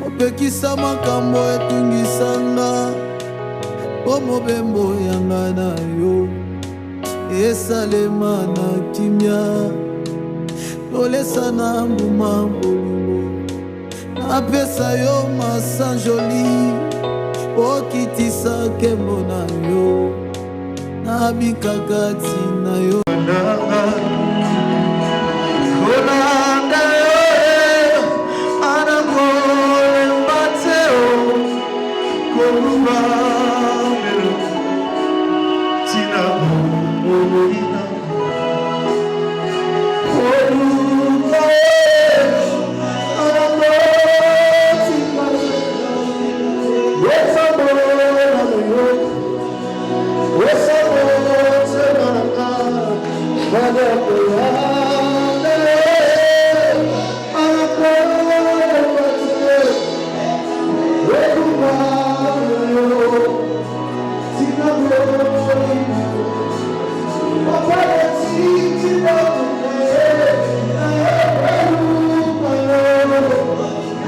opekisa makambo etungisanga po mobembo yanga na yo esalema na kimia tolesana mbuma bolingo napesa yo masanjoli okitisa kembo na yo na bikakati na yo kolanda yo anakole mbateo koluba melo tina moina koluba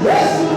Let's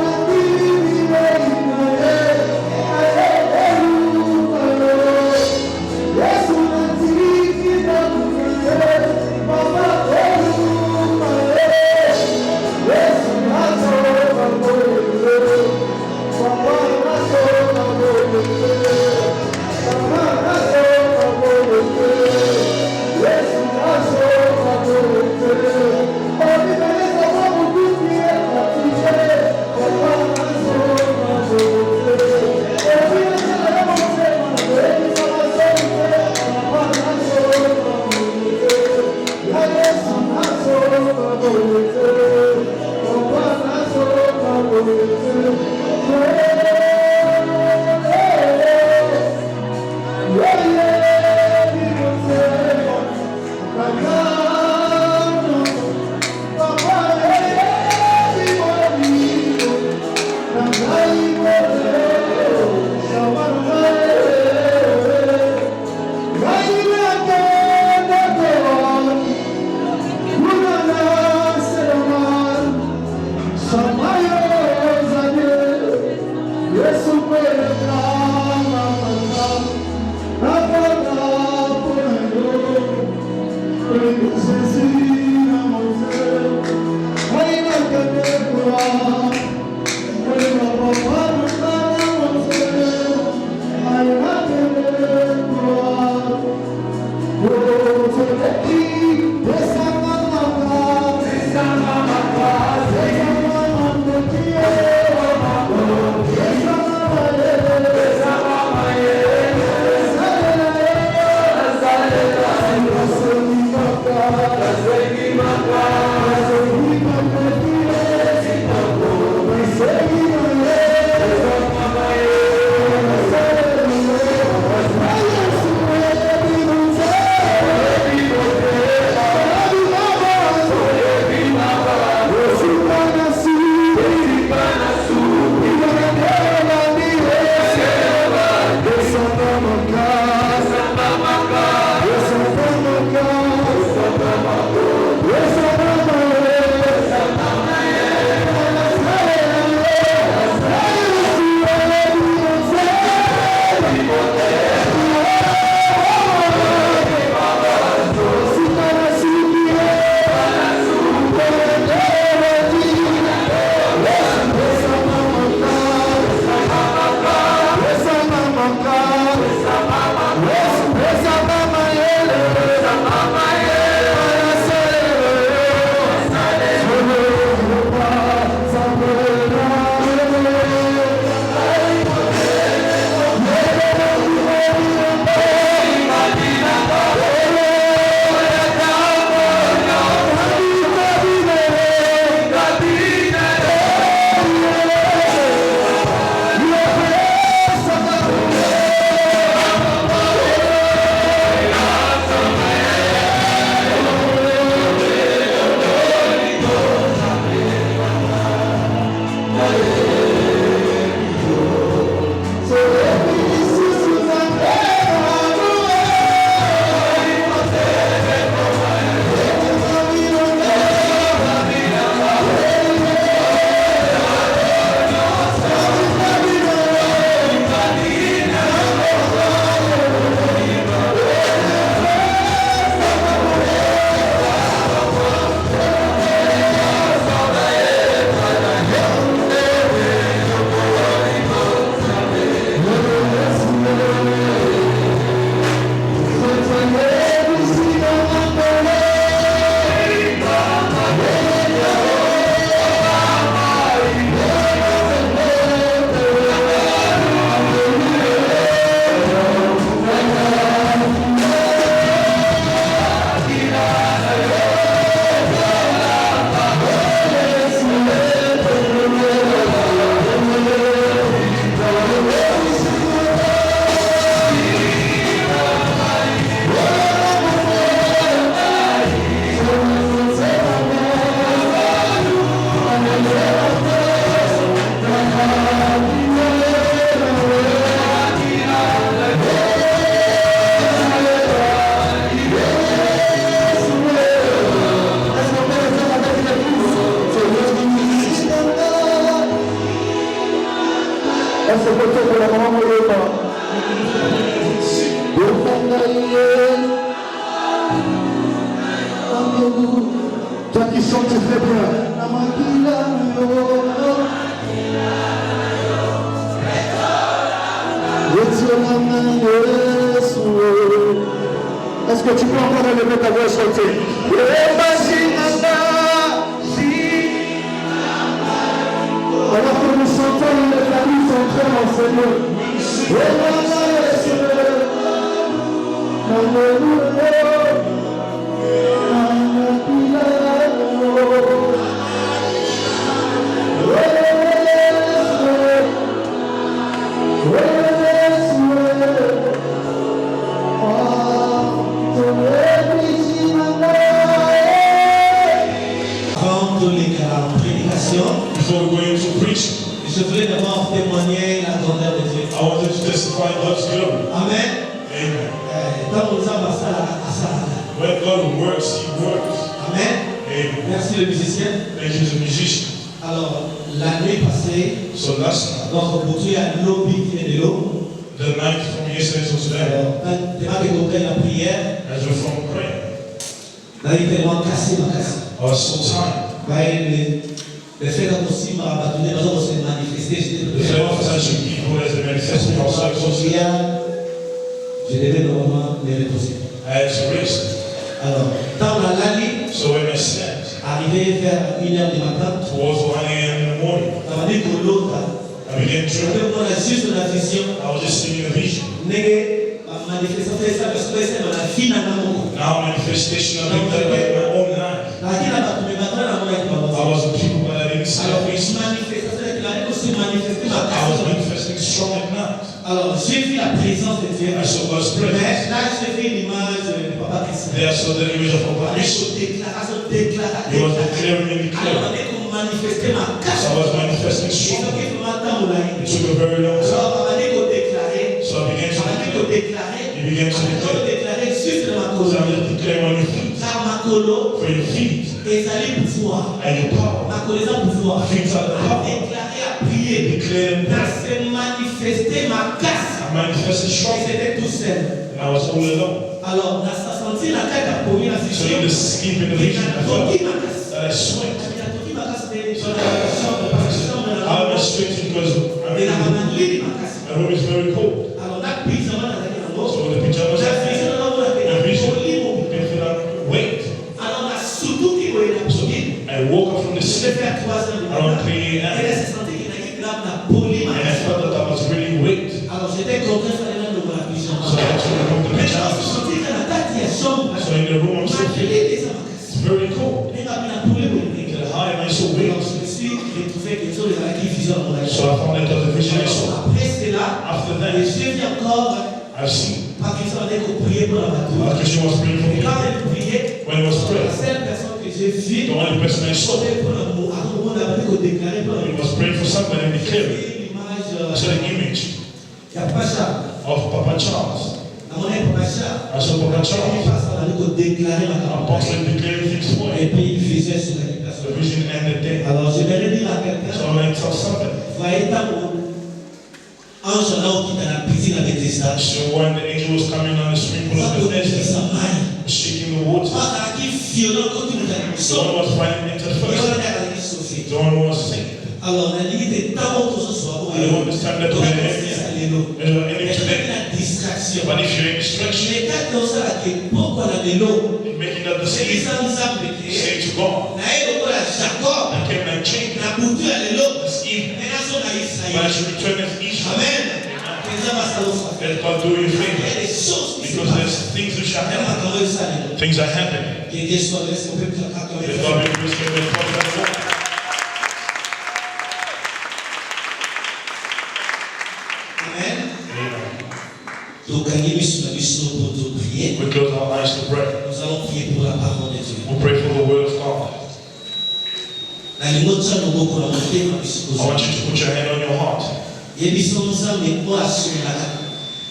Est-ce que tu peux la maman ou pas? Toi qui sens, tu fais bien. Est-ce que tu peux encore élever ta voix chanter? Alors que nous chantons, les familles sont très enseignées. Before we go into preaching, je voulais d'abord témoigner la grandeur de Dieu. I wanted to testify God's glory. Amen. Amen. Quand nous avons ça, When God works, He works. Amen. Amen. Merci le musicien. Thank you to the musician. Alors, la nuit passée, So last night, notre bouteille à l'eau qui est de l'eau. the night from yesterday to today, Alors, tu m'as écouté la prière. as we're from prayer, Là, il était vraiment cassé, ma casse. I was so tired. Le fait que aussi m'a abandonné, nous avons se manifester. The fact that such people as they manifested themselves, Je devais normalement les reposer. I had to rest. Alors, dans la nuit, So when I slept, arrivé vers 1h du matin, towards 1 a.m. in the morning, on m'a dit que l'autre, I began je dreaming. vais voir juste la vision. I was just seeing a vision. Now manifestation of it in my own life. I was a people, but I didn't see a vision. I was manifesting strong at night. Alors, j'ai vu la présence de Dieu. I saw God's Mais presence. là, j'ai vu l'image de Papa Christ. There I saw the image of Il Papa. was He was declaring and declaring. So I was manifesting strong. It took a very long time. So I began to declare. He began to declare. So I just declare on your feet. For your feet. And your power. Feet are the power. Declare and pray. I manifested strong. And I was all alone. So in the sleep in the vision, I felt that I sweat. I was sweating because my room is very cold. So the pajamas I feel, the vision, you can feel that weight. So I woke up from the sleep around 3 a.m. and I felt that I was really weight. So I had to remove the pajamas. So in the room I'm still feeling it's very cold. How am I so weak? So I found that the vision I saw. After that, I've seen Patricia was praying for me. When it was prayer, the only person I saw, he was praying for somebody and declaring. I saw the image of Papa Charles. I saw Papa Charles. Apostle declaring things for him. The vision ended there. Alors, je vais le dire à quelqu'un. So I'm going to tell somebody. Voyez tant ange là qui dans la piscine avec des sages. So when the angel was coming on the swimming pool of Bethesda, shaking the water, the one was fighting it at first. The one was singing. Alors, on a dit que tant que ce soit, I don't understand that we're ending today. But if you're in distraction, making that decision, say to God, I came and changed this evening, but I should return as Israel. Amen. Let God do you a favor, because there's things which are happening. Things are happening. Let God be praised for the Donc, we close our eyes to pray. Nous allons prier pour la parole de Dieu. We'll pray for the word of God. I want you to put your hand on your heart.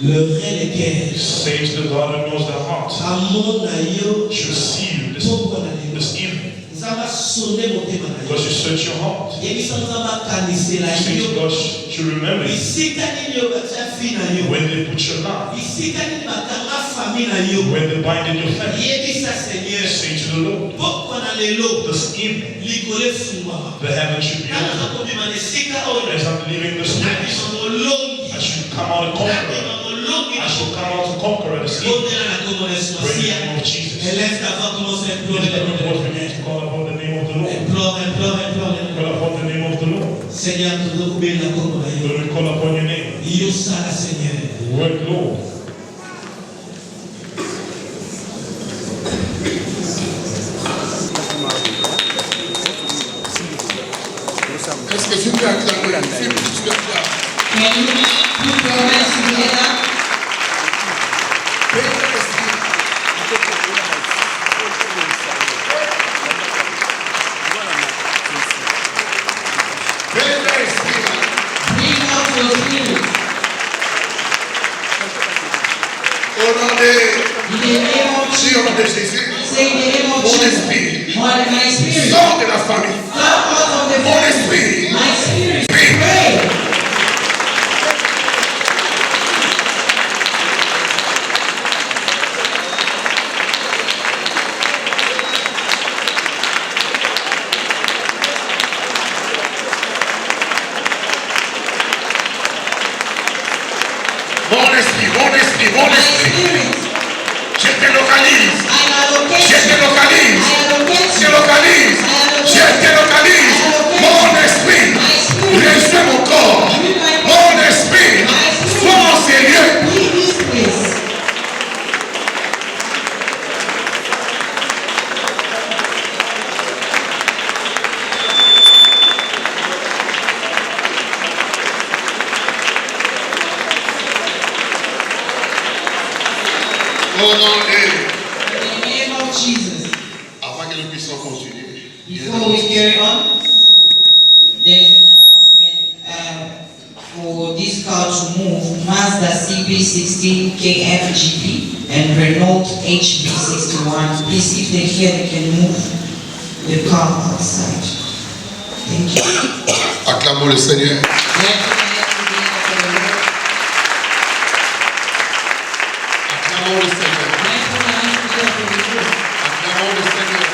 Le vrai des cœurs. Say to the God who knows the heart. Should see you this evening. Because you search your heart. Seems God to remember you. When they put your life, when they bind in your family, say to the Lord, this evening, the heavens should be open. As I'm leaving this place, I should come out a conqueror. I shall come out a conqueror this evening. Pray in the name of Jesus. Lift up your voice, begin to call upon the name of the Lord. Call upon the name of the Lord. Lord, we call upon your name. Word, Lord. Est-ce que tu peux acclamer? Can you put your hands together? Bring out your spirit. Au nom de Jésus, Say in the name of mon Jesus. esprit, My spirit. sors de la famille. Come out of the Mon family. esprit, My spirit. Pray. mon esprit. Je te localise. Je te localise. Je localise. Je te localise. Mon esprit. Reçois mon corps. Mon esprit. Sois en ces lieux. Au nom de... In the name of Jesus. Avant que nous puissions continuer. Before we carry on, there is an announcement for this car to move. Mazda CB16 KFGP and Renault HB61. Please, if they're here, they can move the car outside. Thank you. Acclamons le Seigneur. Acclamons le Seigneur. Acclamons le Seigneur.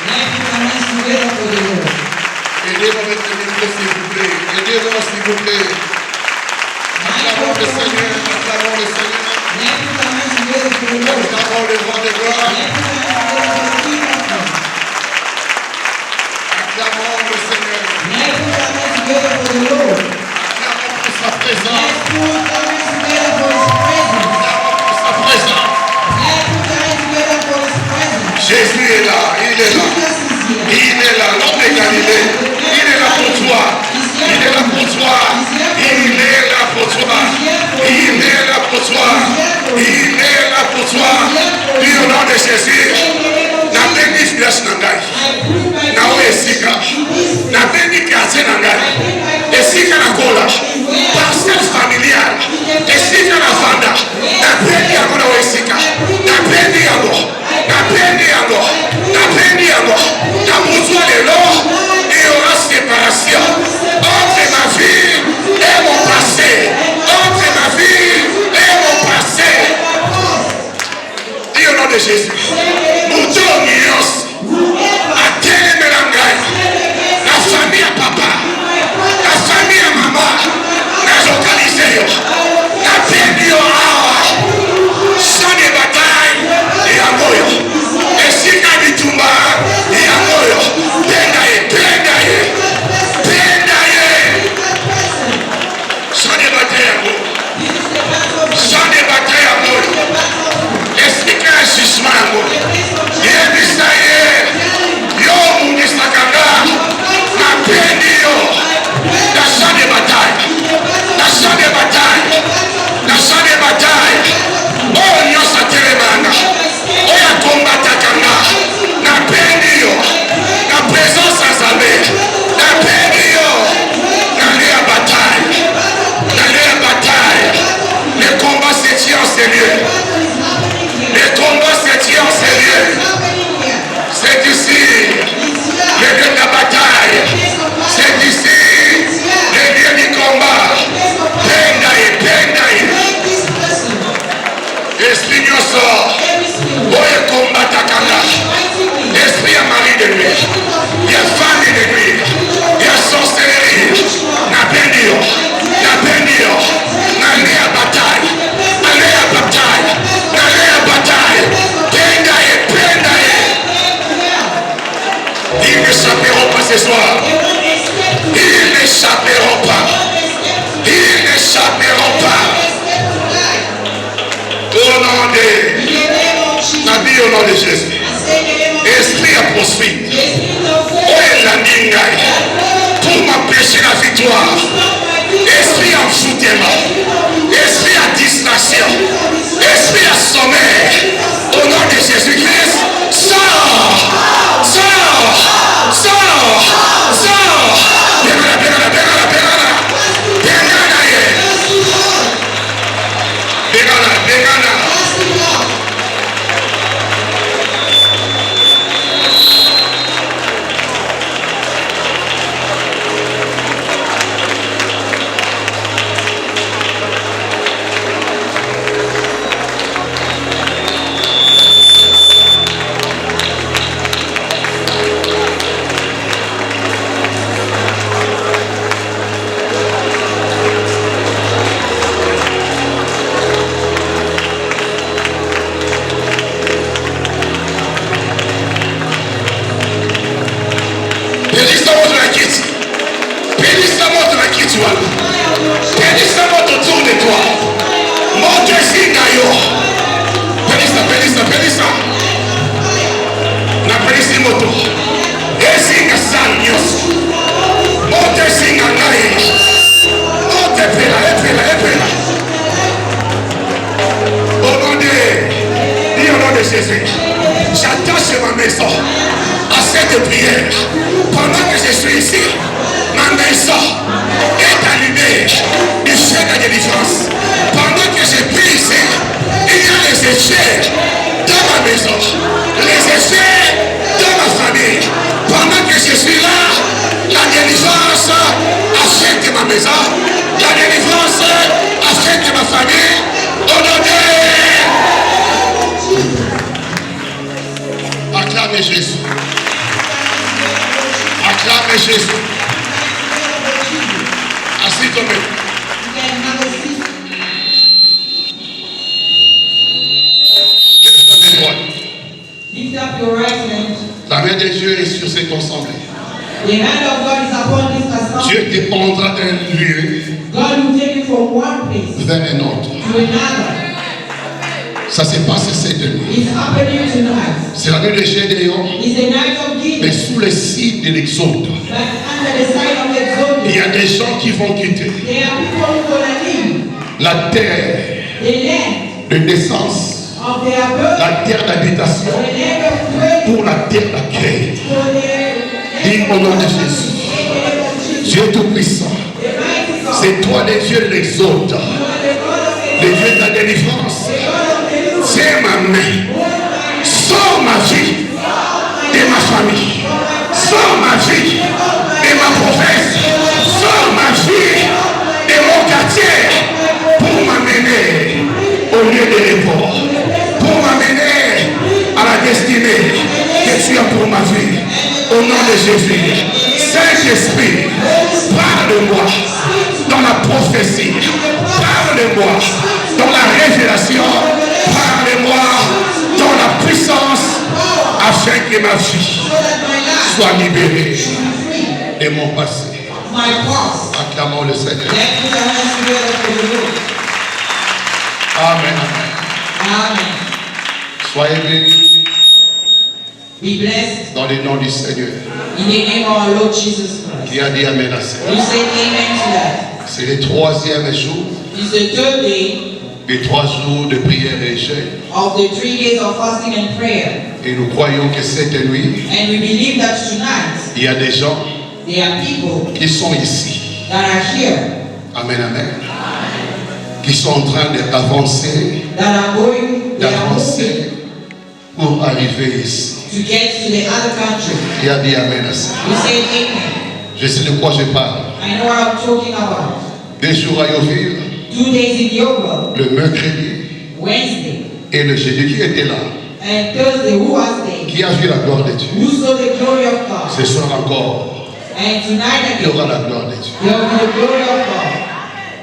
Aidez-moi avec le micro, s'il vous plaît. Aidez-moi, s'il vous plaît. Acclamons le Seigneur. Acclamons le Seigneur. Acclamons le roi de gloire. Acclamons le Seigneur. Acclamons pour sa présence. Acclamons pour sa présence. Jésus est là. Il est là. Il est là. L'homme de Galilée. Il est là pour toi. Il est là pour toi. Il est là pour toi. Il est là pour toi. Il est là pour toi. Dis au nom de Jésus. N'appelle flesh nangai. Nao esika. N'appelle quartier nangai. Esika na kola. Pastel familial. Esika na vanda. N'appelle yango na esika. N'appelle yango. N'appelle yango. N'appelle yango. N'amutua lelo. Il y aura séparation entre ma vie et mon passé. Entre ma vie et mon passé. Dis au nom de Jésus. Mouton Nios. À quel mélange? La famille à papa. La famille à maman. La localisée. La peine awa. Sans des batailles. Et à moyo. Et si Kabitumba. Et à moyo. Pendaye. Pendaye. Pendaye. Sans des batailles à moyo. Sans des batailles à moyo. Expliquez un jugement à moyo. Jésus. Esprit apostolique. The spirit of faith. Oh, la ningaï. Pour m'empêcher la victoire. Esprit en soutènement. Esprit en distraction. Esprit à sommeil. Au nom de Jésus-Christ. Sors. Sors. Sors. Sors. Bégana, bégana, bégana, bégana. Bégana, bégana, bégana. Bénisse-moi autour de toi. Monte Singayo. Bénisse-moi. Na bénisse moto. Esinga Sanyos. Monte Singangai. Monte Pela. Au nom de Jésus, j'attache ma maison à cette prière. Pendant que je suis ici, ma maison est allumée du feu de délivrance. Pendant que je prie ici, il y a les échecs dans ma maison, les échecs dans ma famille. Pendant que je suis là, la délivrance affecte ma maison, la délivrance affecte ma famille. Au nom de acclame Jésus. Acclame Jésus. Assis-toi. Lift up your right hand. La main de Dieu est sur cette assemblée. The hand of God is upon this assembly. Dieu te prendra d'un lieu God will take you from one place vers un autre. to another. Ça se passe cette nuit. It's happening tonight. C'est la nuit de Gédéon, It's the night of mais Gideon. sous le signe de l'Exode. But under the sign of Il y Exodus, a des gens qui vont quitter there are people who gonna leave la terre the land de naissance, of their birth, la terre d'habitation, the land of prayer, pour la terre d'accueil. for their Dis au nom de Jésus. Dieu Tout-Puissant, c'est toi le Dieu de l'Exode, le Dieu de la délivrance. Tiens ma main, sors ma vie de ma famille, sors ma vie de ma province, sors ma vie de mon quartier pour m'amener au lieu de repos, pour m'amener à la destinée que tu as pour ma vie. Au nom de Jésus, Saint-Esprit, parle-moi dans la prophétie, parle-moi dans la révélation, parle-moi dans la puissance, afin que ma vie soit libérée de mon passé. my past. Acclamons le Seigneur. Let's put our hands together for the Lord. Amen. Amen. Soyez bénis Be blessed dans le nom du Seigneur. in the name of our Lord Jesus Christ. Qui a dit Amen à ça. You say amen to that. C'est le troisième jour It's the third day des 3 jours de prière et jeûne. of the 3 days of fasting and prayer. Et nous croyons que cette nuit, And we believe that tonight il y a des gens there are people qui sont ici. that are here Amen. Qui sont en train d'avancer, that are moving d'avancer pour arriver ici. to get to the other country. Qui a dit Amen à ça. You say amen. Je sais de quoi je parle. I know what I'm talking about. 2 jours à Yoville, 2 days in Yoga, le mercredi Wednesday, et le jeudi. Qui était là? and Thursday, who was there? Qui a vu la gloire de Dieu? Who saw the glory of God? Ce soir encore, And tonight il y again, aura la gloire de Dieu. there will be the glory of God.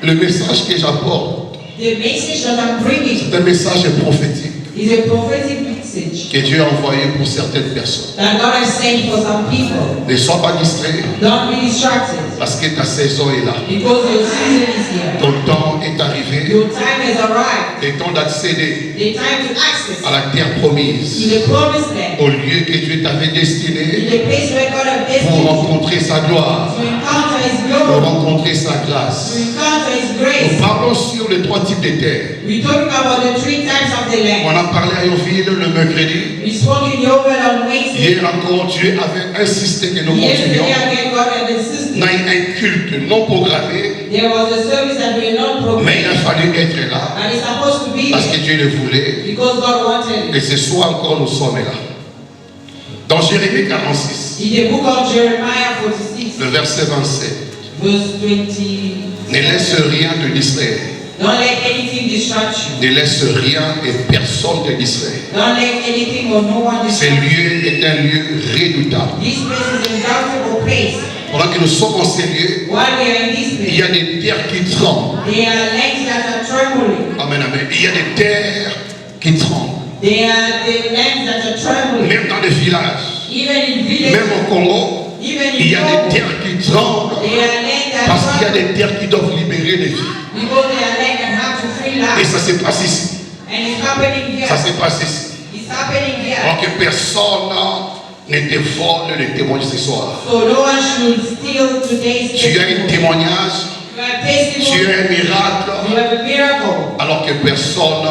Le message que j'apporte, The message that I'm bringing c'est un message prophétique. is a prophetic message. message que Dieu a envoyé pour certaines personnes. that God has sent for some people. Ne sois pas distrait Don't be distracted parce que ta saison est là. because your season is here. Ton temps est arrivé. Your time has arrived. Le temps d'accéder The time to access à la terre to promise. the promised land. Au lieu que Dieu t'avait In destiné the place where God has pour destined you rencontrer sa gloire, to encounter His pour glory, rencontrer sa to grâce. encounter His Nous grace. parlons sur les 3 types de terres. We're talking about the 3 types of the On land. a parlé à Yoville le mercredi. We spoke in Yovel on Wednesday. Hier encore, Dieu avait insisté que nous Yesterday continuions again, God had insisted. dans un culte non programmé, There was a service that we not mais il a programmed, fallu être là and it's supposed to be parce que there Dieu le voulait. because God wanted Et it. ce soir encore, nous sommes là. Dans Jérémie 46, In the book of Jeremiah 46, le verset 27, verse 20, ne laisse rien te distraire. don't let anything distract you. Ne laisse rien et personne te distraire. Don't let anything or no one Ce distract you. lieu est un lieu redoutable. This place is an undoubtable place. Pendant que nous sommes en ces lieux, While we are in this il y a place, des terres qui tremblent. there are lands that are trembling. Amen, amen. Il y a des terres qui tremblent. There are the lands that are trembling. Même dans les villages, Even in même villages, au Congo, even il y in a des Congo, terres qui tremblent. there are lands that Parce qu'il y a tremble. des terres qui doivent libérer des vies. Because there are lands that have to free Et life. ça se passe ici. And it's happening here. Ça se passe ici. It's happening here. Alors que personne ne te vole le témoignage ce soir. So no one should steal today's Tu as un testimony. témoignage, You have tu testimony. as un miracle, You have a miracle. alors que personne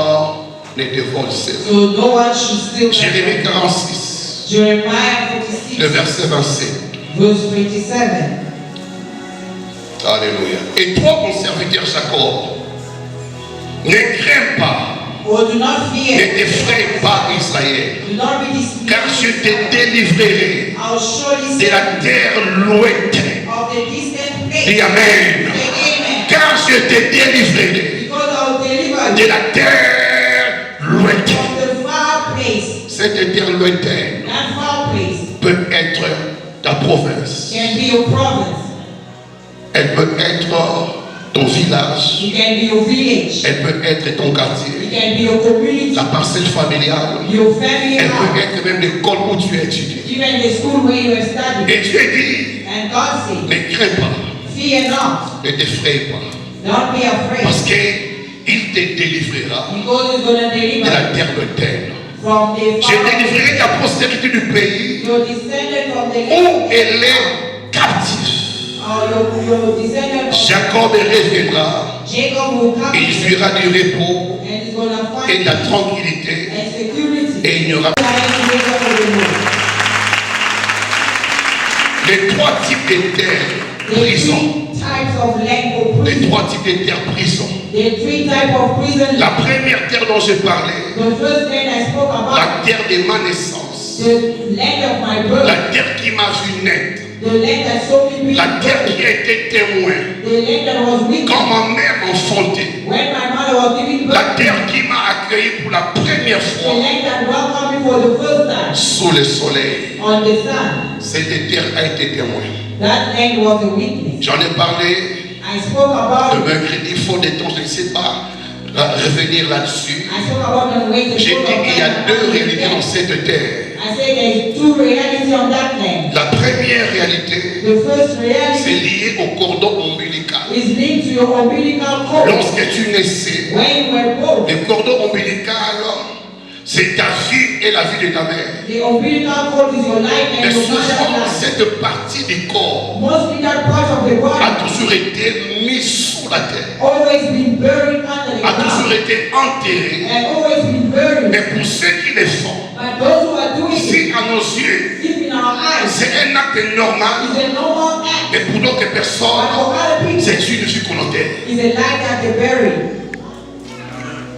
ne te vole ça. So no one should steal. Jérémie 46, Jeremiah le 46, verset 27. verse 27. Alléluia. Et toi, mon serviteur Jacob, ne crains pas, Oh, do not ne fear. t'effraie pas, Israël, Do not be dismayed. car je te délivrerai I'll surely de save la terre lointaine. you of the distant place. Dis Amen. Say amen. Car je te délivrerai Because I'll deliver de you la terre lointaine. from the far place. Cette terre lointaine That far place peut être ta province. can be your province. Elle peut être ton village. It can be your village. Elle peut être ton It quartier. can be your community. La parcelle familiale. Your family Elle peut house. être même l'école où tu as étudié. Even the school where you have studied. Et Dieu dit, And God said, ne crains pas, fear not. ne t'effraie pas. Don't be afraid. Parce qu'il te délivrera Because He's going to de deliver la terre lointaine. from the Je far délivrerai ta postérité du pays Your descendant from the où elle est captive. your descendant from Jacob reviendra, Jacob will come il fuira du repos and is going to et find de la tranquillité, and security. et il n'y aura Time to wake up in the morning. les 3 types de terres The prison. 3 types of land or Les prison. 3 types de terres prison. The 3 types of prison. La première terre dont j'ai parlé, The first land I spoke about, la terre de ma naissance, the land of my birth, la terre qui m'a vu naître, the land that saw me being la terre born, qui a été témoin the land that was with quand me ma mère m'enfantait, when my mother was giving birth, la terre qui m'a accueilli pour la première the fois land that welcomed me for the first time sous le soleil. on the sun. Cette terre a été témoin. That land was a witness. J'en ai parlé I spoke le about mercredi, faute de temps, je ne sais pas revenir là-dessus. I spoke about on Wednesday. J'ai dit qu'il y a 2 réalités dans cette terre. I said there's 2 realities on that land. La première réalité, The first c'est reality lié au cordon ombilical. is linked to your umbilical cord. Lorsque tu naissais, When you were born, le cordon ombilical, c'est ta vie et la vie de ta mère. the umbilical cord is your life Mais and your souvent, mother's life. cette partie du corps Mostly that part of the body a toujours été mise sous la terre, always been buried under the a toujours ground été enterrée. and always been buried. Mais pour ceux qui le font, But those who are doing it, si à nos yeux, if in our eyes, c'est un acte normal, is a normal act. mais pour d'autres But personnes, for other people, c'est une vie volontaire. is a life that they bury.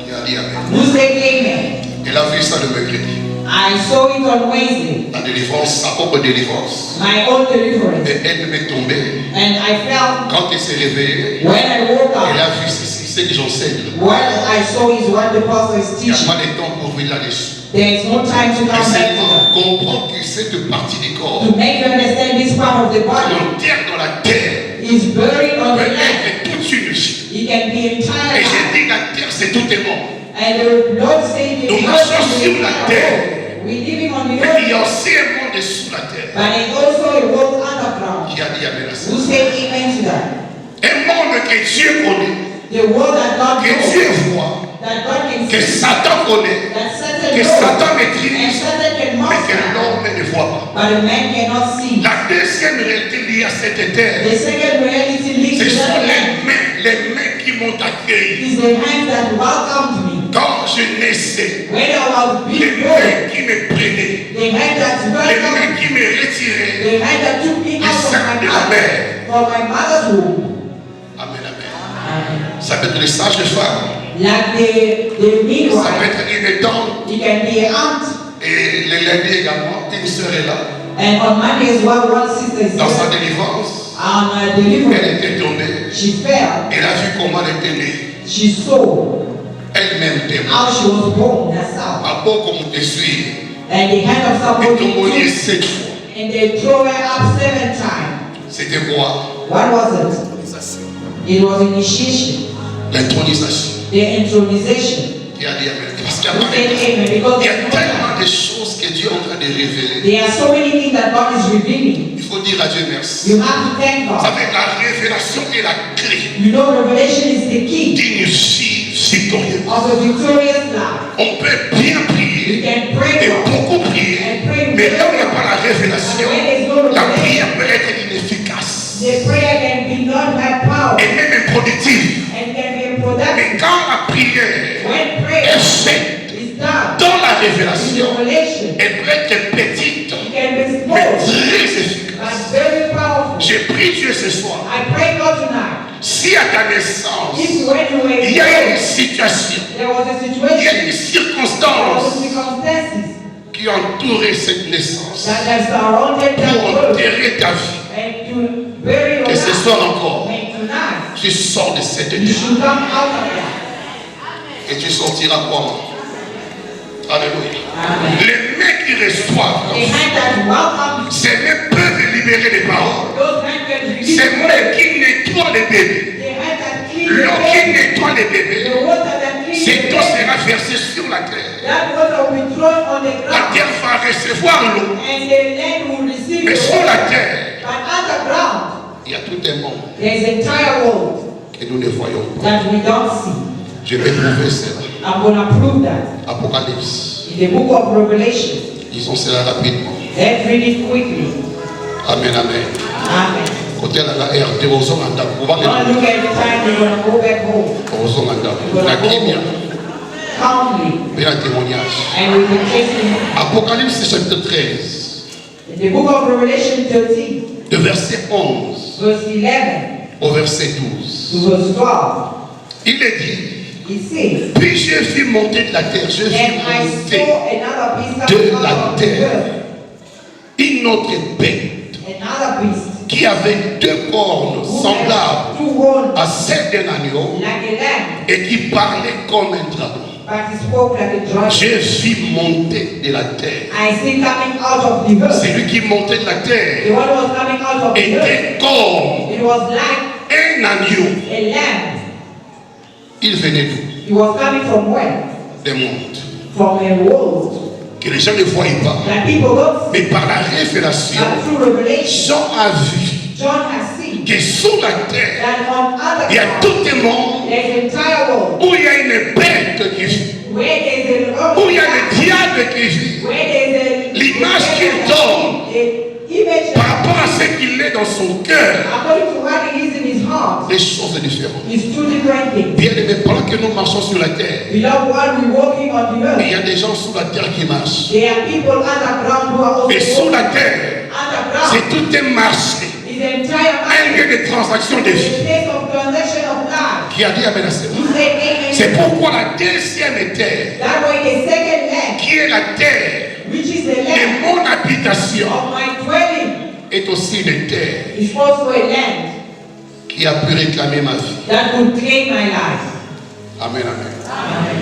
Qui a dit Amen. Who said amen? Elle a vu ça le mercredi. I saw it on Wednesday, La délivrance, sa propre délivrance. my own deliverance. Et elle m'est tombée. And I felt Quand elle s'est réveillée, when I woke elle up, a vu ce que j'enseigne. what I saw is what the pastor is Il n'y a teaching. pas de temps pour venir là-dessus. There is no time to Mais come back to seulement that. comprendre que cette partie du corps, To make you understand this part of the body l'enterre dans la terre, is buried on peut the land. être toute une vie. It can be Et entire. j'ai dit la terre, c'est tout est mort. And the Lord said, Nous marchons sur la terre. We living on the Mais il y a earth, aussi un monde sous la terre. but there's also a world underground. Qui a dit Amen à ça? Who say amen to that? Un monde que Dieu connaît, The world that God que knows, Dieu voit, that God can que see, Satan connaît, that Satan que knows, Satan and maîtrise, Satan can mais que master, l'homme ne voit pas. but a man cannot see. La deuxième réalité liée à cette terre, The second reality linked ce to sont that land les mains qui m'ont accueilli. is the hands that welcomed me. Quand je naissais, When I was les being born, mains qui me prenaient, the hand that les welcomed mains me, qui me retiraient the hand that took me du out of sein my de la mother, mère. from my mother's womb. Amen, amen. Ça peut être les sages femmes, Like the ça peut midwife, être une tante, it can be an aunt. et le lundi également, une sœur est là. And on Monday as well, one sister is Dans sa there. délivrance, On elle delivery, était tombée. she fell. Elle a vu comment elle était née. She saw Elle-même témoin. how she was born herself. À beau comme te suivre. And the hand of Et somebody tombé took, 7 fois. and they throw her up 7 times. C'était quoi? What was it? It was initiation, L'intronisation. the intronisation. Qui a dit Amen. Parce qu'il y a Who pas said de- amen? Because il y a there's no tellement time. de choses que Dieu est en train de révéler. There are so many things that God is revealing. Il faut dire à Dieu merci. You have to thank Vous God. savez, la révélation est la clé You know, revelation is the key d'une vie victorieuse. of a victorious life. On peut bien You prier can et pray God. beaucoup prier, mais là où il n'y a pas la révélation, la prière peut être inefficace The prayer can be not have power et même improductive. and can be productive. Mais quand la prière When est prayer faite is done dans la in révélation, revelation, elle peut être petite, it can be mais small très efficace. but very powerful. J'ai prié Dieu ce soir. I pray God tonight. Si à ta naissance, If when you were il y a une born, situation, there was a il y a situation, une there was circonstance circumstances qui entourait cette naissance that have surrounded that pour world enterrer ta vie. and to bury your Et ce life. soir encore, And tonight, tu sors de cette you terre should come out of that. et tu sortiras comment? Alléluia. Amen. Les mains qui reçoivent, The hand that welcomes ces mains peuvent libérer les paroles. those hands can release Ces the mains qui nettoient les bébés. hand that cleans L'eau the qui water, nettoie les bébés. the water that cleans Cette the eau water. sera versée sur la terre. That water will be thrown on the La ground terre va recevoir l'eau. and the land will receive Mais the sur la water. terre, But underground, il y a tout un monde there is an entire world que nous ne voyons pas. that we don't see. Je vais prouver cela. I'm going to prove that Apocalypse. in the book of Revelation. Disons cela rapidement. Let's read it quickly. Amen, amen. Amen. Côté la RT, ozonganda. Don't look at the time, we're going to go back home Ozonganda. La kimia. calmly Mais la témoignage. and with the testimony. Apocalypse chapitre 13, In the book of Revelation 13, de verset 11 verse 11 au verset 12. to verse 12, Il est dit, it says, puis j'ai vu monter de la terre, je vis and I monter saw another beast de coming la out of the terre, earth, une autre bête another beast, qui avait 2 cornes who semblables had 2 horns à celles d'un agneau like a lamb, et qui parlait comme un dragon. but he spoke like a dragon. J'ai vu monter de la terre. I see coming out of the earth. C'est lui qui montait de la The terre one was coming out of the earth. était comme It was like un agneau. a lamb. Il venait d'où? It was coming from where? Des mondes From a world que les gens ne voyaient pas. that people don't see. Mais par la révélation, But through revelation, Jean a vu John has seen que sous la terre, that on other il y a ground, tout un monde there's an entire world où il y a une bête qui vit, where there's a où il y a le diable qui vit. where there's a L'image qu'il donne a image par that, rapport à ce qu'il est dans son cœur, according to what it is in his heart, les choses différentes. is two different things. Bien aimé, pendant que nous marchons sur la terre, Beloved, while we're walking on the il y earth, a des gens sous la terre qui marchent. there are people underground who are also Et sous walking la terre, underground. c'est tout un marché, Is the entire un market, lieu de transaction de the vie. place of transaction of life. Qui a dit Amen à cela? He said amen. C'est pourquoi la deuxième terre, That way the second land, qui est la terre which is the de land mon habitation, of my dwelling, est aussi une terre is also a land qui a pu réclamer ma vie. that would claim my life. Amen, amen.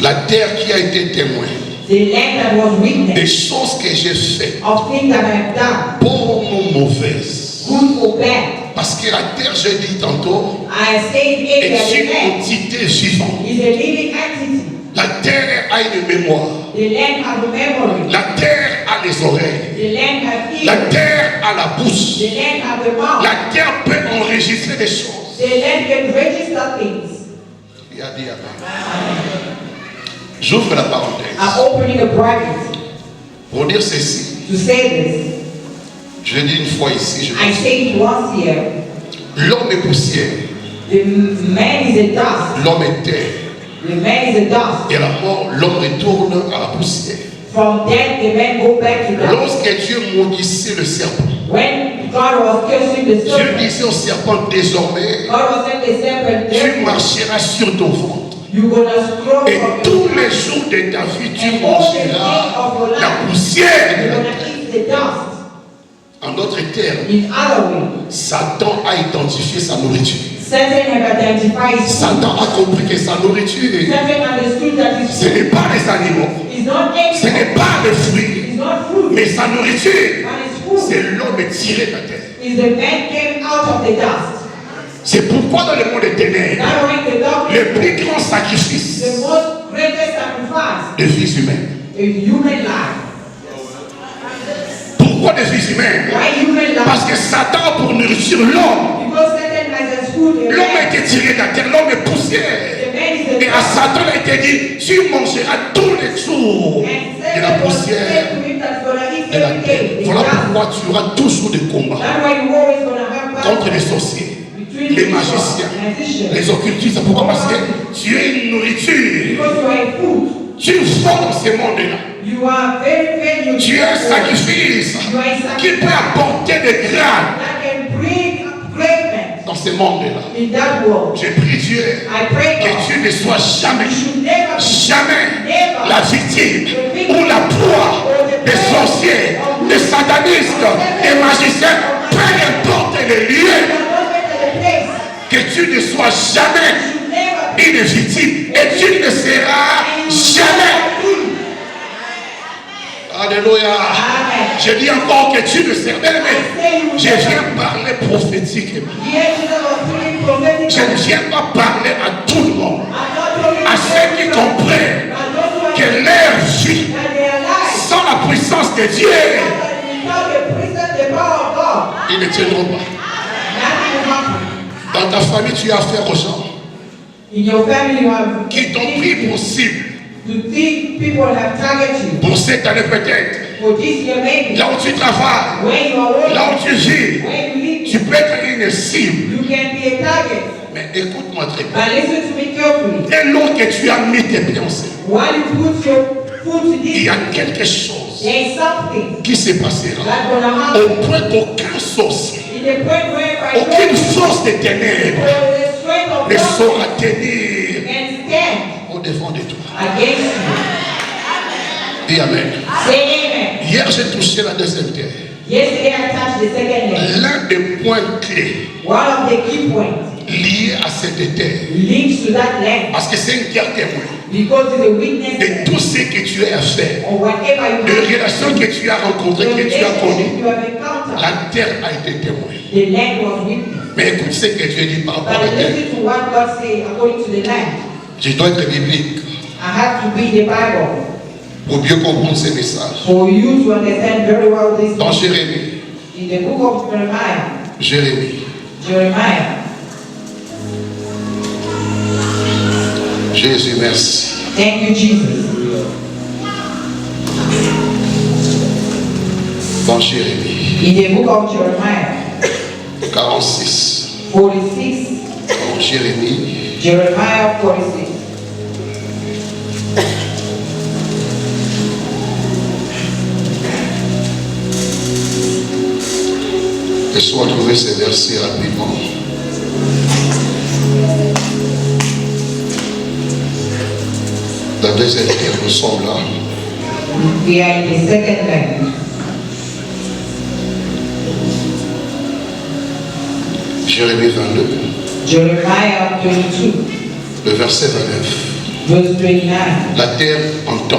La terre qui a été témoin The land that was des witness choses que j'ai faites, of things that I have done, bonnes ou mauvaises. good or bad. Parce que la terre, j'ai dit tantôt, I said est earlier, the une land entité vivante. is a living entity. La terre a une mémoire. The land has a memory. La terre a les oreilles. The land has La ears. terre a la bouche. The land has a mouth. La terre peut enregistrer des choses. The land can register things. Il a dit Amen. J'ouvre la parenthèse I'm opening a bracket pour dire ceci. to say this. Je l'ai dit une fois ici. I say it once here. L'homme est poussière. The man is a dust. L'homme est terre. The man is a dust. Et à la mort, l'homme retourne à la poussière. From death, the man go back to dust. Lorsque Dieu maudissait le serpent, When God was cursing the Dieu serpent, disait au serpent, désormais, God was saying the serpent, tu therefore, marcheras sur ton ventre. you're gonna scroll Et from tous your les back. jours de ta vie, tu And all the days mangeras of your la life, poussière de you're la gonna terre. eat the dust. En d'autres termes, In other words, Satan a identifié sa nourriture. Satan have identified food. Satan a compris que sa nourriture, Satan understood that his ce n'est food pas les animaux, is not ce animal, n'est pas les fruits, it's not fruit, mais sa nourriture, but it's food. c'est l'homme tiré de la terre. Is the man came out of the dust. C'est pourquoi dans le monde des ténèbres, That way the dog le plus grand sacrifice the most greatest sacrifice de vies humaines. is human life. Pourquoi des vies humaines? Why human life? Parce que Satan a pour nourriture l'homme. Because Satan has a food in L'homme a man. été tiré de la terre, l'homme est poussière. The man is a Et à dust. Satan a été dit, tu mangeras tous les jours And de la Satan was poussière said to him that's gonna eat de la every terre. day. The Voilà dust. pourquoi tu auras toujours des combats That's why you always gonna have contre les battles sorciers, between les the magiciens, magicians. les occultistes. Pourquoi? Parce que tu es une nourriture. Because you are a food. Tu formes ces mondes-là. You are very Tu es un sacrifice You are a qui peut sacrifice apporter des grâces that can bring greatness dans ces mondes-là. in that world. J'ai prié Dieu I pray que God, tu ne sois jamais, you should never be jamais la victime ou la proie des sorciers, des satanistes, des magiciens, peu importe les lieux, que tu ne sois jamais une victime et tu ne seras jamais. Alléluia. Je dis encore que tu ne seras jamais. Je viens parler prophétiquement. Je ne viens pas parler à tout le monde, à ceux qui comprennent que leur vie, sans la puissance de Dieu, ils ne tiendront pas. Dans ta famille, tu as affaire aux gens In your family, you have qui t'ont pris pour cible to think people have targeted you. pour cette année peut-être. For this year, maybe, Là où tu travailles, when you are working, là où tu vis, when you live, tu peux être une cible. you can be a target. Mais écoute-moi très bien. But listen to me carefully. Dès lors que tu as mis tes pieds ensemble, While you put your foot to il this, y a quelque chose there is something qui se passera. that's going to happen. Au point qu'aucun sorcier, In the point where aucune force des ténèbres the strength of ne God saura tenir can stand au devant de toi. against you. Dis Amen. Say amen. Hier, j'ai touché la deuxième terre. Yesterday I touched the second leg. L'un des points clés One of the key points liés à cette terre, links to that leg parce que c'est une terre témoin because it's a witness de tout ce que tu as fait, or whatever you de have, relations que tu as rencontrées, the que tu as relationship connues. you have encountered, La terre a été témoin. the land was witness. Mais écoute ce que Dieu dit par rapport à la But terre. listen to what God says according to the land. Je dois être biblique I have to read the Bible pour mieux comprendre ces messages. for you to understand very well this. Dans Jérémie, In the book of Jeremiah, Jérémie, Jésus, merci. thank you, Jesus. Dans Jérémie, In the book of Jeremiah, 46. 46, Dans Jérémie, Jeremiah 46. laisse-moi trouver ces versets rapidement. La deuxième terre, nous sommes là. We are in the second land. Jérémie 22, Jeremiah 22, le verset 29. verse 29. La terre entend.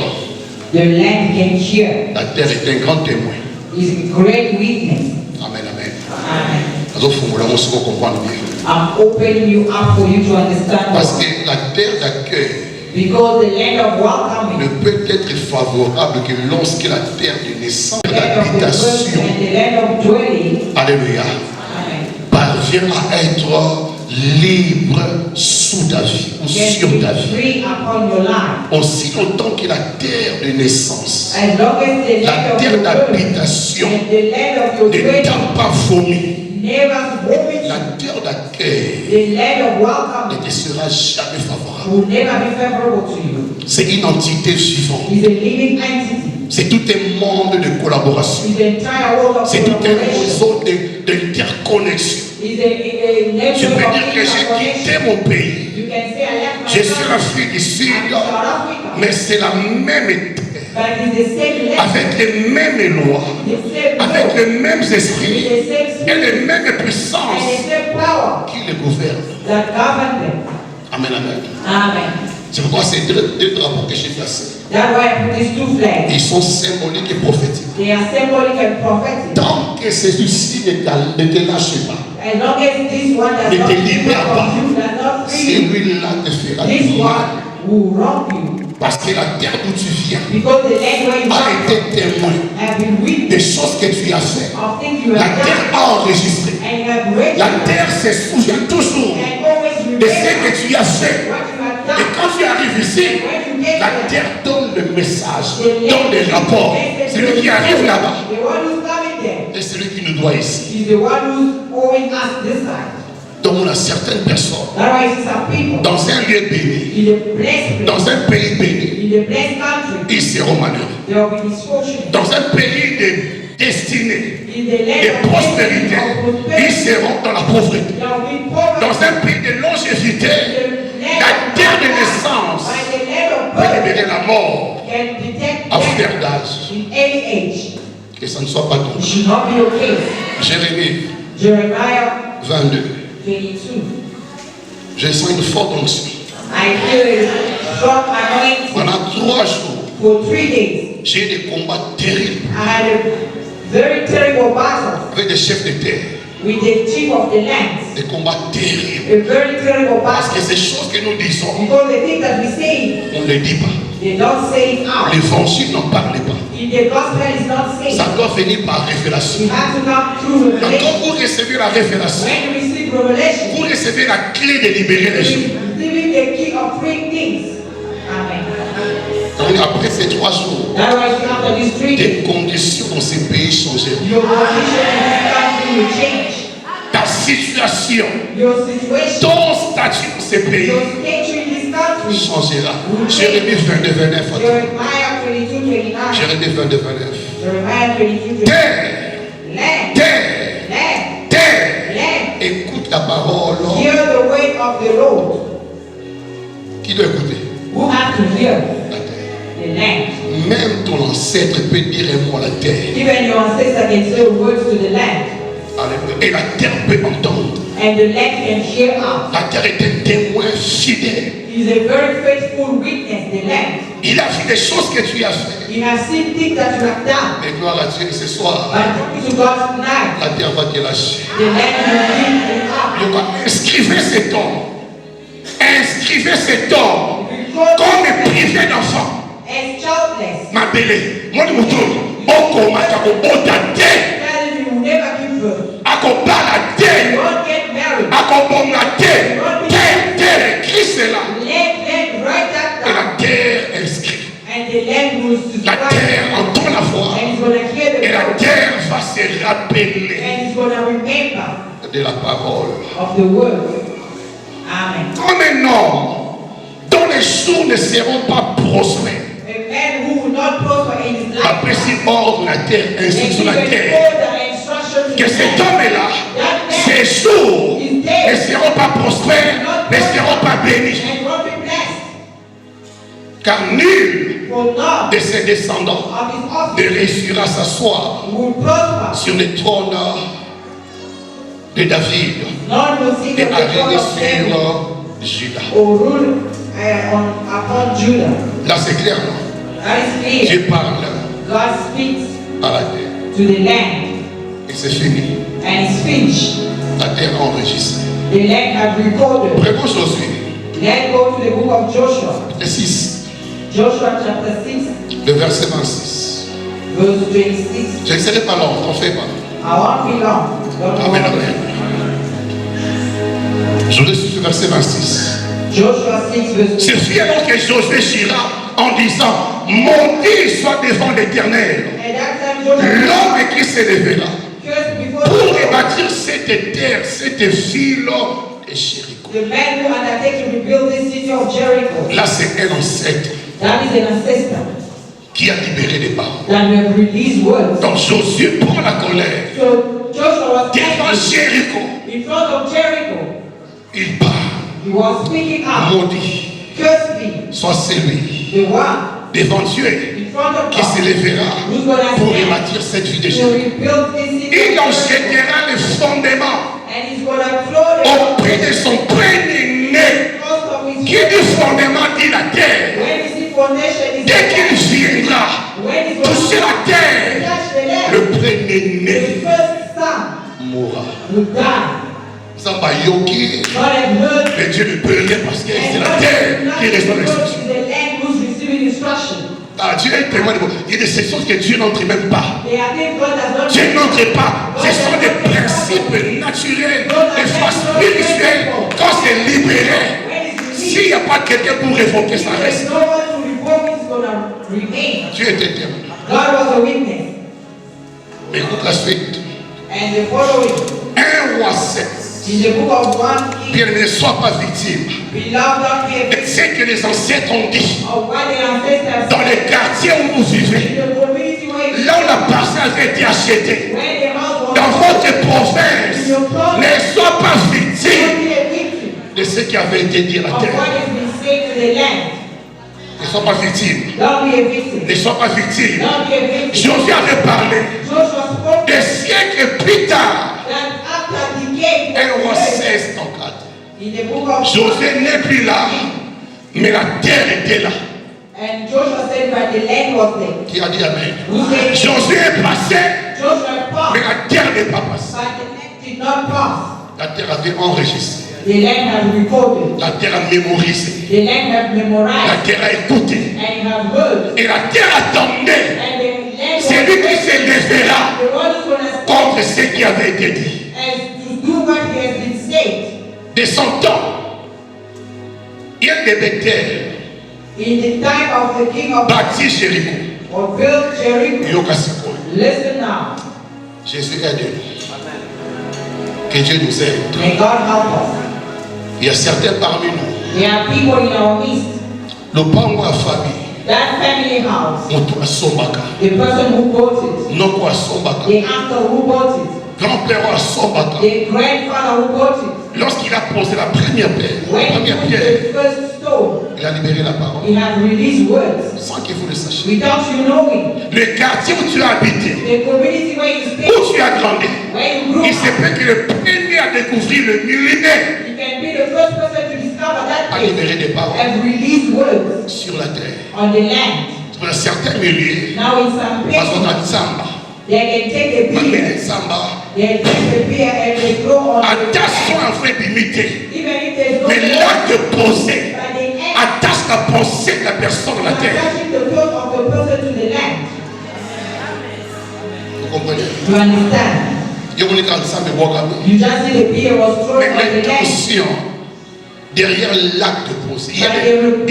The land can hear. La terre est un grand témoin. Is a great witness. Amen, amen. Amen. Azofungula musuko comprendre bien. I'm opening you up for you to understand Parce what. que la terre d'accueil Because the land of ne welcoming, peut être favorable que lorsque la terre de naissance, the land of the birth l'habitation, and the land of dwelling, alléluia, amen, parvient à être libre sous ta vie ou sur can ta be vie. free upon your life. Aussi longtemps que la terre de naissance, As long as the la land of terre your birth d'habitation and the land of your ne dwelling t'a pas vomi, never vomit la you, terre d'accueil the land of ne welcoming te sera jamais favorable. will never be favorable to you. C'est une entité vivante. It's a living entity. C'est tout un monde de collaboration. It's the entire world of C'est tout un collaboration. réseau d'interconnexion. It's a Je network peux of dire que j'ai quitté interconnection. mon pays. You can say I left my Je suis country. l'Afrique du Sud, I'm South Africa. mais c'est la même terre, But it's the same land, avec les mêmes lois, the same avec law, les mêmes esprits the same et spirit, les mêmes and puissances the same power qui les gouvernent. that govern them. Amen, amen. Amen. C'est pourquoi ces deux drapeaux que j'ai placés, That's why I put these two flags. ils sont symboliques et prophétiques. They are symbolic and prophetic. Tant que celui-ci ne te lâche pas, As long as this one does Ne not te free libère pas. from you, does not free you, celui-là te fera this du mal. one will wrong you. Parce que la terre d'où tu viens Because the land where you a come été témoin from have been des witness choses que tu as fait. of things you La have terre done a enregistré. and you have read La terre se souvient toujours and always de ce remember que tu as fait. what you have Et done. quand tu arrives ici, When you get la there, terre donne le message, the land donne les rapports. is Celui qui arrive là-bas the one who's coming there et celui qui nous doit ici. is the one who's owing us this side. Donc on a certaines personnes That's why it's some people dans un lieu béni, in a blessed place, dans un pays béni, in a blessed country, ils seront malheureux. there will be misfortune. Dans un pays de destinée In the et land of prospérité, of ils prosperity, seront dans la pauvreté. there will be poverty. Dans un pays de longévité, la terre de naissance By the land of peut birth libérer la mort can detect à death faire d'âge. in any age. Que ça ne soit pas It ton. should not be your case. Jérémie Jeremiah 22. 22. Je sens une forte onction. I feel a strong anointing Pendant 3 jours, for 3 days. j'ai eu des combats terribles I had a very terrible battle avec des chefs de terre. with the chief of the land. Des combats terribles. A very terrible Parce que battle. ces choses que nous disons, Because the things that we say, on ne les dit pas. they don't say it out. L'évangile n'en parle pas. If the gospel is not said, Ça doit venir par révélation. it has to come through Quand revelation. vous recevez la révélation, When you receive revelation, vous recevez la clé de libérer les gens. receiving the key of freeing things. Amen. Donc après ces 3 jours, That's why after these 3 days, tes conditions dans ces pays changeront. your condition in this country will change. Ta situation, Your situation, ton statut dans ces pays your stature in this country. changera. Jérémie 22, 29. Attends. Jeremiah 22, 29. Jérémie 22, 29. Jeremiah 22, 29. Terre, Land, terre, land, terre. land. Écoute la parole. Hear the word of the Lord. Qui doit écouter? Who have to hear? La terre. The land. Même ton ancêtre peut dire un mot à la terre. Even your ancestor can say words to the land. Alléluia. Et la terre peut entendre. And the land can hear out. La terre est un témoin fidèle. He is a very faithful witness, the land. Il a vu des choses que tu as fait. He has seen things that you have done. Et gloire à Dieu ce soir, But talking to God tonight, la terre va te lâcher. the land will give it up. Donc, inscrivez cet homme. Inscrivez cet homme Because comme privé d'enfant. as childless, Ma belle, mon moto, okomata kobota te, telling you will never give birth. akobala You te, won't get married. akobonga te, terre, écrit cela. Land, write that Et la down. terre inscrit. And the land will La subscribe. terre entend la voix. And it's going to hear the Et la word. terre va se rappeler And it's going to remember de la parole. of the word. Amen. Comme un homme dont les jours ne seront pas prospères. A man who will not prosper in his life. Après, si ordre la terre, And ainsi sur la given terre. order and instructions to Que the cet man. homme-là, ses jours ne seront pas prospères, ne seront pas bénis. And will be blessed. Car nul For none de ses descendants of his ne offspring réussira à s'asseoir will prosper. sur le trône de David None will sit et on the throne arriver of David sur Juda. or rule upon Judah. Là, c'est clair, non? That is clear. Dieu parle God speaks à la terre. to the land Et c'est fini. and it's finished. La terre a enregistré. The land have recorded. Vraiment aujourd'hui, Let's go to the book of Joshua. Le 6, Joshua chapter 6, le verset 26. verse 26. Je ne serai pas long, t'en fais pas. I won't be long. Don't Amen, worry. amen. Je vais sur le verset 26. Joshua 6, verse 26. C'est fièrement que Josué chira en disant, maudit soit devant l'Éternel At that time, Joshua l'homme qui s'élèvera cursed before pour the Lord rebâtir cette terre, cette ville et Jéricho. the man who undertake to rebuild this city of Jericho. Là, c'est un ancêtre That is an ancestor qui a libéré les paroles. that will release words. Donc Josué prend la colère So Joshua was devant angry Jéricho. in front of Jericho. Il parle, He was speaking out. maudit Curse me, soit celui the one devant Dieu in front of qui God s'élèvera who's going to pour stand rebâtir cette ville de to Jéricho. rebuild this city. Il en of Jericho. jettera les fondements And he's going to throw the au prix de son premier-né. cost of his Qui dit fondement dit la terre. when is the foundation is Dès qu'il viendra when is going toucher la to terre, touch the land, le the premier-né first son mourra. will die. Ça va yoki. God has heard Mais Dieu ne peut rien parce que c'est and la God terre is not qui reçoit because l'instruction. it's the land who's receiving instruction. Ah, Dieu est tellement bon. Il y a des choses que Dieu n'entre même pas. They are things God does not Dieu n'entre pas. Ce sont des principes naturels, des forces spirituelles. Quand c'est libéré, when it's released. s'il n'y a pas quelqu'un pour révoquer, ça There's reste. no one to revoke, it's going to remain. Dieu était témoin. God was a witness. Mais écoute la suite. And the following 1 roi 7. in the book of 1 King, Bien, ne sois pas victime. beloved, don't be a Et c'est que les ancêtres ont dit of what the ancestors dans les quartiers où vous vivez, in the community where là où la parcelle avait été achetée, when the house was dans votre province, ne sois pas don't victime be a victim de ce qui avait été dit à la of terre. what has been said to the land. Ne sois pas victime. Don't be a victim. Ne sois pas victime. Don't be a victim. Josué avait parlé Joshua spoke des siècles plus tard. that after decay 1 roi of the 16 en 4. in the book of Josué n'est plus là, mais la terre était là. and Joshua said that the land was there. Qui a dit Amen? Who said Josué est passé, Joshua mais passed, la terre n'est pas passée. but the land did not pass. La terre avait enregistré. The land has recorded. La terre a mémorisé. The land has La memorized terre a écouté. and have heard. Et la terre attendait. And the land C'est lui qui was se lèvera the one who's going to stand contre ce qui avait été dit. as to do what he has been said. De son temps, il y a des Bethel In the time of the king of bâti Jéricho. or built Jericho. Yokasiko. Listen now. Jésus est Dieu. Que Dieu nous aide. May God help us. Il y a certains parmi nous. There are people in our midst. Le pango à famille. That family house, Moto à Sombaka. the person who bought it, Non quoi Sombaka. the uncle who bought it, Grand-père à Sombaka. the grandfather who bought it, Lorsqu'il a posé la première pierre, when he première put pierre, the first stone, il a libéré la parole. he has released words Sans que vous le sachiez. without you knowing. Le quartier où tu as habité, The community where you stay, où tu as grandi, where you grew il se up, peut que le premier à découvrir le millénaire you can be the first person to discover that a place libéré des paroles and release words sur la terre. on the land. Dans certains milieux, Now in some parce qu'on places, a Tsamba, they can take a on beer, met Tsamba, they take the beer and they throw on the attention en fait d'imiter. even if there's no Mais l'acte posé by the end, attache la pensée de la personne à la terre. attaching the thought of the person to the land. Vous comprenez? You understand? Il y a un Tsamba Wakabe. You just see the beer was thrown Mais on the land. attention, derrière l'acte posé, il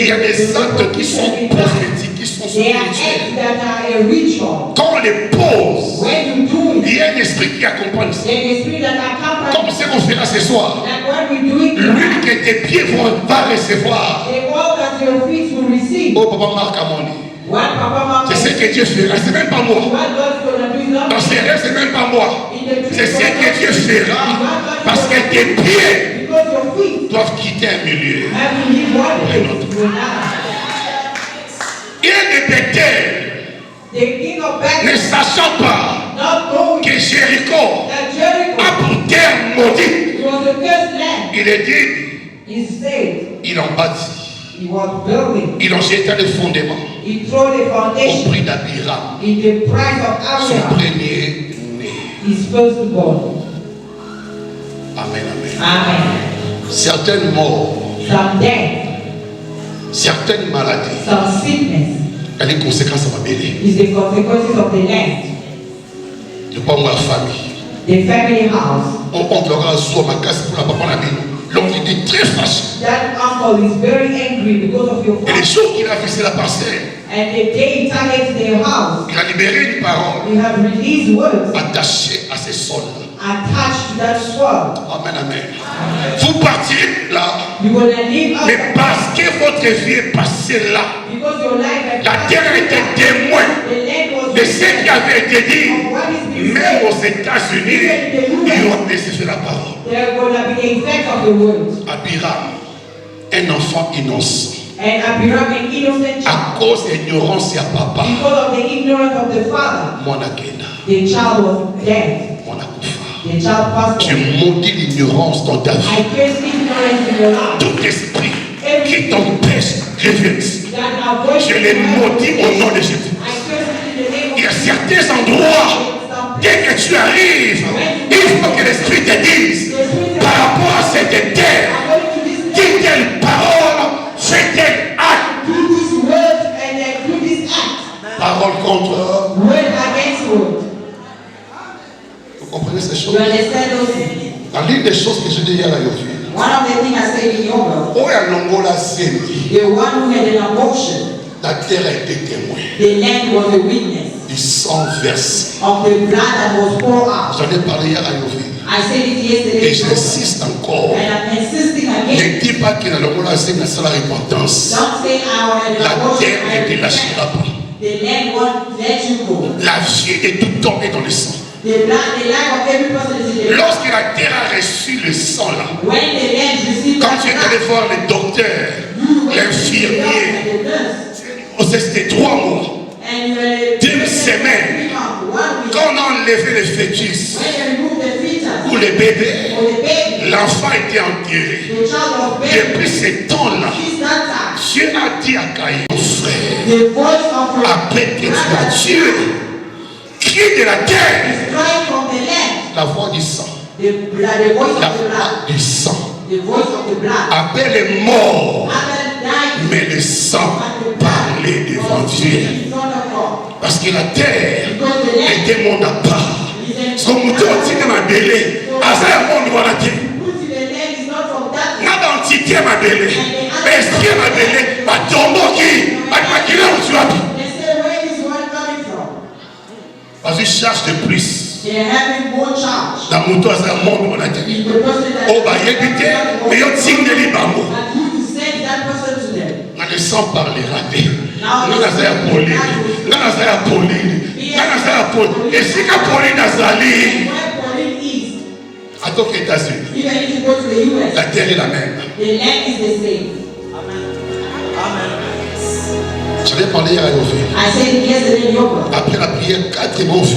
y a des actes qui sont prophétiques, qui sont They are acts spirituels. that are a ritual. Quand on les pose, When you do il it, y a un esprit qui accompagne ça. there's a spirit that accompanies. Comme ce qu'on fera ce soir. Like when we do it, L'huile que tes pieds va recevoir. the oil that your feet will receive. Oh, Papa Marc Amoni. What Papa Mama C'est ce que Dieu fera. C'est même pas moi. what God's gonna do is not Dans ses rêves, c'est même pas moi. in the C'est ce que Dieu fera. Parce que tes pieds because your feet doivent quitter un milieu. have to leave one place to another. Il y a des Bethel, The king of ne Babylon sachant pas not knowing que Jéricho that Jericho a pour terre maudite. was a cursed land. Il est dit, He said il en bâtit. he was building. Il en jeta les fondements He threw the au foundation prix d'Abiram, in the price of son Abraham, premier-né. his firstborn. Amen, amen. Amen. Certaines morts some death, Certaines maladies, some sickness il y a des conséquences à ma belle. is the consequences of the land, Je parle de la famille. the family house. On leur soit ma casse pour la papa la vie. L'oncle était très fâché. That uncle is very angry because of your Et les father. jours qu'il a fait, c'est la parcelle. And the day he targets their house, Il a libéré une parole we have released words attachée à ces sols. attached to that sword. Amen, amen. Vous partiez là, You will not live up mais parce que votre vie est passée là, because your life has la terre était témoin the land was de ce qui avait été dit. of what is being Même said. aux États-Unis, ils ont décidé la parole. There will not be the effect of the word. Abiram, un enfant innocent, And Abiram, an innocent child, à cause de l'ignorance de papa, because of the ignorance of the father, mon akena, the child was dead. mon akufa. The child passed Tu away. maudis l'ignorance dans ta vie. I curse ignorance in your life. Tout esprit qui t'empêche de vivre, That avoid je les maudis au nom de Jésus. I curse it in the name of Il y a certains endroits, dès que tu arrives, il faut que l'esprit te dise, par rapport à cette terre, according to this dis telle parole, fais tel acte. do this word and then do this act. Parole contre. Word against word. Vous comprenez ces You choses? understand those things? Dans l'une des choses que je dis hier à Yofi, One of the things I said in yoga, oh, il y a l'ongola semi. the one who had an abortion, La terre a été témoin the land was a witness du sang versé. of the blood that was poured out. J'en ai parlé hier à Yofi. I said it yesterday. Et j'insiste encore. And I'm insisting again. Ne dis pas qu'il y a l'ongola semi, c'est la repentance. Don't say I had an La abortion. terre I ne te lâchera repent. pas. The land won't let you go. La vie de tout homme est dans le sang. The life of every person is in the land. Lorsque la terre a reçu le sang là, When the land received quand tu es allé that voir le docteur, l'infirmier, c'était 3 mois, and you were 2 semaines, 1 week. quand on a enlevé le fœtus When they removed the fetus ou le bébé, or the baby, l'enfant était enterré. the child was buried. Depuis ce temps-là, Since that time, Dieu a dit à Caïn, mon frère, the voice of your après que tu as tué, crie de la terre, is crying from the land. la voix du sang, The voice la of the blood. voix du sang. The voice of the blood. Appelle les morts, After dying, mais le sang parlait devant Dieu. in front of God. Parce que la terre Because the land était monde à part. is Ce que mon Dieu a dit dans ma belle, à ça, monde voit la terre. put in the land is not from that land. N'a d'entité ma belle, mais esprit ma belle, ma tombeau qui, ma qui là où tu habites. They say, where is one coming from? Parce que cherche de plus. They are having more charge. Dans mon toit, c'est un monde voit la terre. If the person that Oh, bah, il y a des terres, mais il y a aussi des libambo. but who to send that person to them? Dans le sang parlera d'eux. Dans la terre Pauline, dans la terre Pauline, dans la terre Pauline. Et si que Pauline a sali, Where Pauline is, à tous les États-Unis, even if you go to the US, la terre est la même. the land is the same. Je l'ai parlé hier à Yofi. I said it yesterday in yoga. Après la prière, 4 m'ont vu.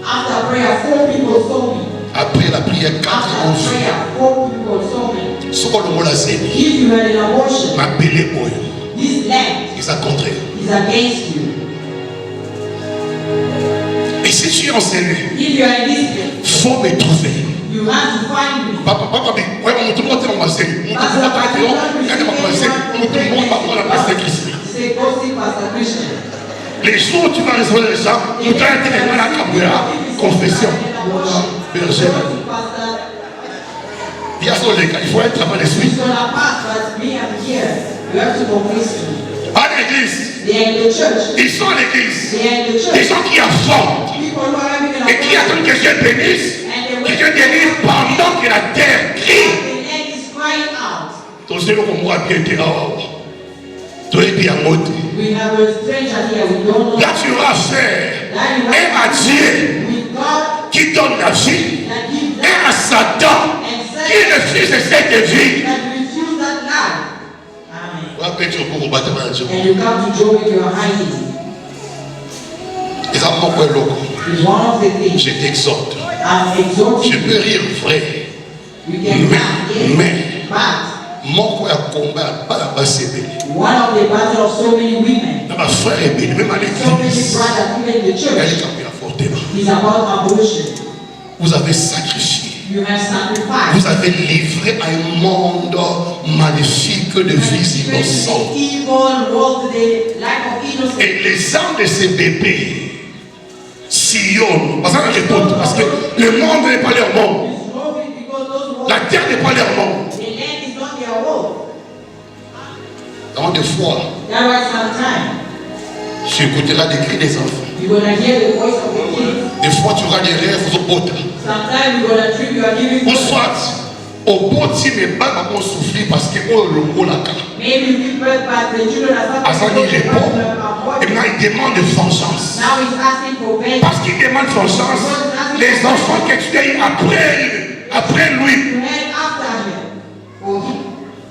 After prayer, 4 people saw me. Après la prière, 4 m'ont After vu. prayer, 4 people saw me. Ce qu'on a dit, If you had an abortion, ma belle boy, this land ils ont contre. is against you. Et si tu es enseigné, If you are in this place, il faut me trouver. you have to find me. Papa, ouais, mon tout le monde est en enseigné. Mon tout le monde est en enseigné. Quand tu vas passer, mon tout le monde va prendre la place de Christ. Say, go see Pastor Christian. Les jours où tu vas recevoir les gens, tu dois être dans la caméra, confession, berger. Pastor, Il y a son légal, il faut être avant l'esprit. he's gonna pass, but me, I'm here. You have to confess me. À l'église, They are in the church. ils sont à l'église. They are in the Des church. gens qui affrontent People who are having an et qui abortion. attendent que Dieu bénisse, que Dieu délivre pendant que la terre crie. The land is crying out. Ton Seigneur, comme moi, bien dit, tu es bien monté. We have a stranger here. We don't know. Là, tu auras affaire et à Dieu With God qui donne la vie that gives et à life Satan qui est le fils de cette vie. that refuse that life. Amen. On va péter au cours au bâtiment de Dieu. And you come to joy with your hiding. Et ça m'a pas loco. It's one of the things. Je t'exhorte. I'm exalting Je you. peux rire vrai. We can laugh, yes, Mais- but Mon frère combat pas la base belle. one of the battle of so many women, Ma frère est belle, même à so many l'église. brothers, even in the Elle est church, campée à Fortement. is about abortion. Vous avez sacrifié. You have sacrificed. Vous avez livré à un monde magnifique de vies innocentes. Evil world, the life of innocence. Et les âmes de ces bébés sillonnent. Parce que le monde n'est pas leur monde. It's roving because those who La terre n'est pas leur monde. the land is not their world. Dans des fois, That's why sometimes tu écouteras des cris des enfants. you're gonna hear the voice of the king. Des fois, tu auras des rêves aux bottes. Sometimes you're gonna dream you are giving. Ou soit, au bout de mes bas, on souffrir parce que on l'a cas. Maybe you give birth, but the children are À ça, suffering. il répond. Et maintenant, il demande de vengeance. Now he's asking for vengeance. Parce qu'il demande vengeance, les enfants que tu as eu après lui You head after him. For him.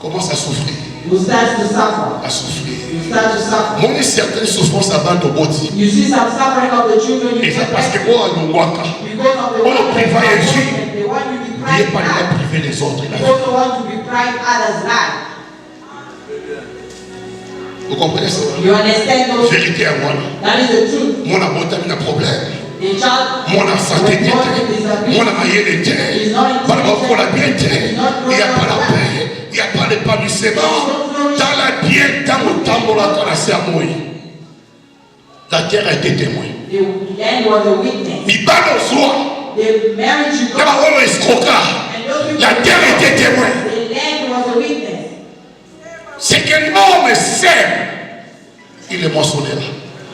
commencent à souffrir. You start to suffer. À souffrir. You start to suffer. Mon est certaines souffrances avant de body. You see some suffering of the children you Et ça get parce que back moi, nous waka. because of the Oh, one privé that et vie. the one you Il deprive n'est pas là life. priver les autres. You also want to deprive others' life. Vous comprenez ça? You understand those? Vérité à moi. That is the truth. Mon abota a un problème. The child Mon santé with était. more disability Mon amaillé était. Par rapport à la piété. Il n'y a pas la paix. Il n'y a pas l'épanouissement. Dans la piété, dans le tambour, dans la sermouille. La terre a été témoin. the land was a witness. Il parle au soi. The marriage you Il y a got un escroquat. and those people. La terre était témoin. The land was a witness. C'est que l'homme sème. Il est moissonneur.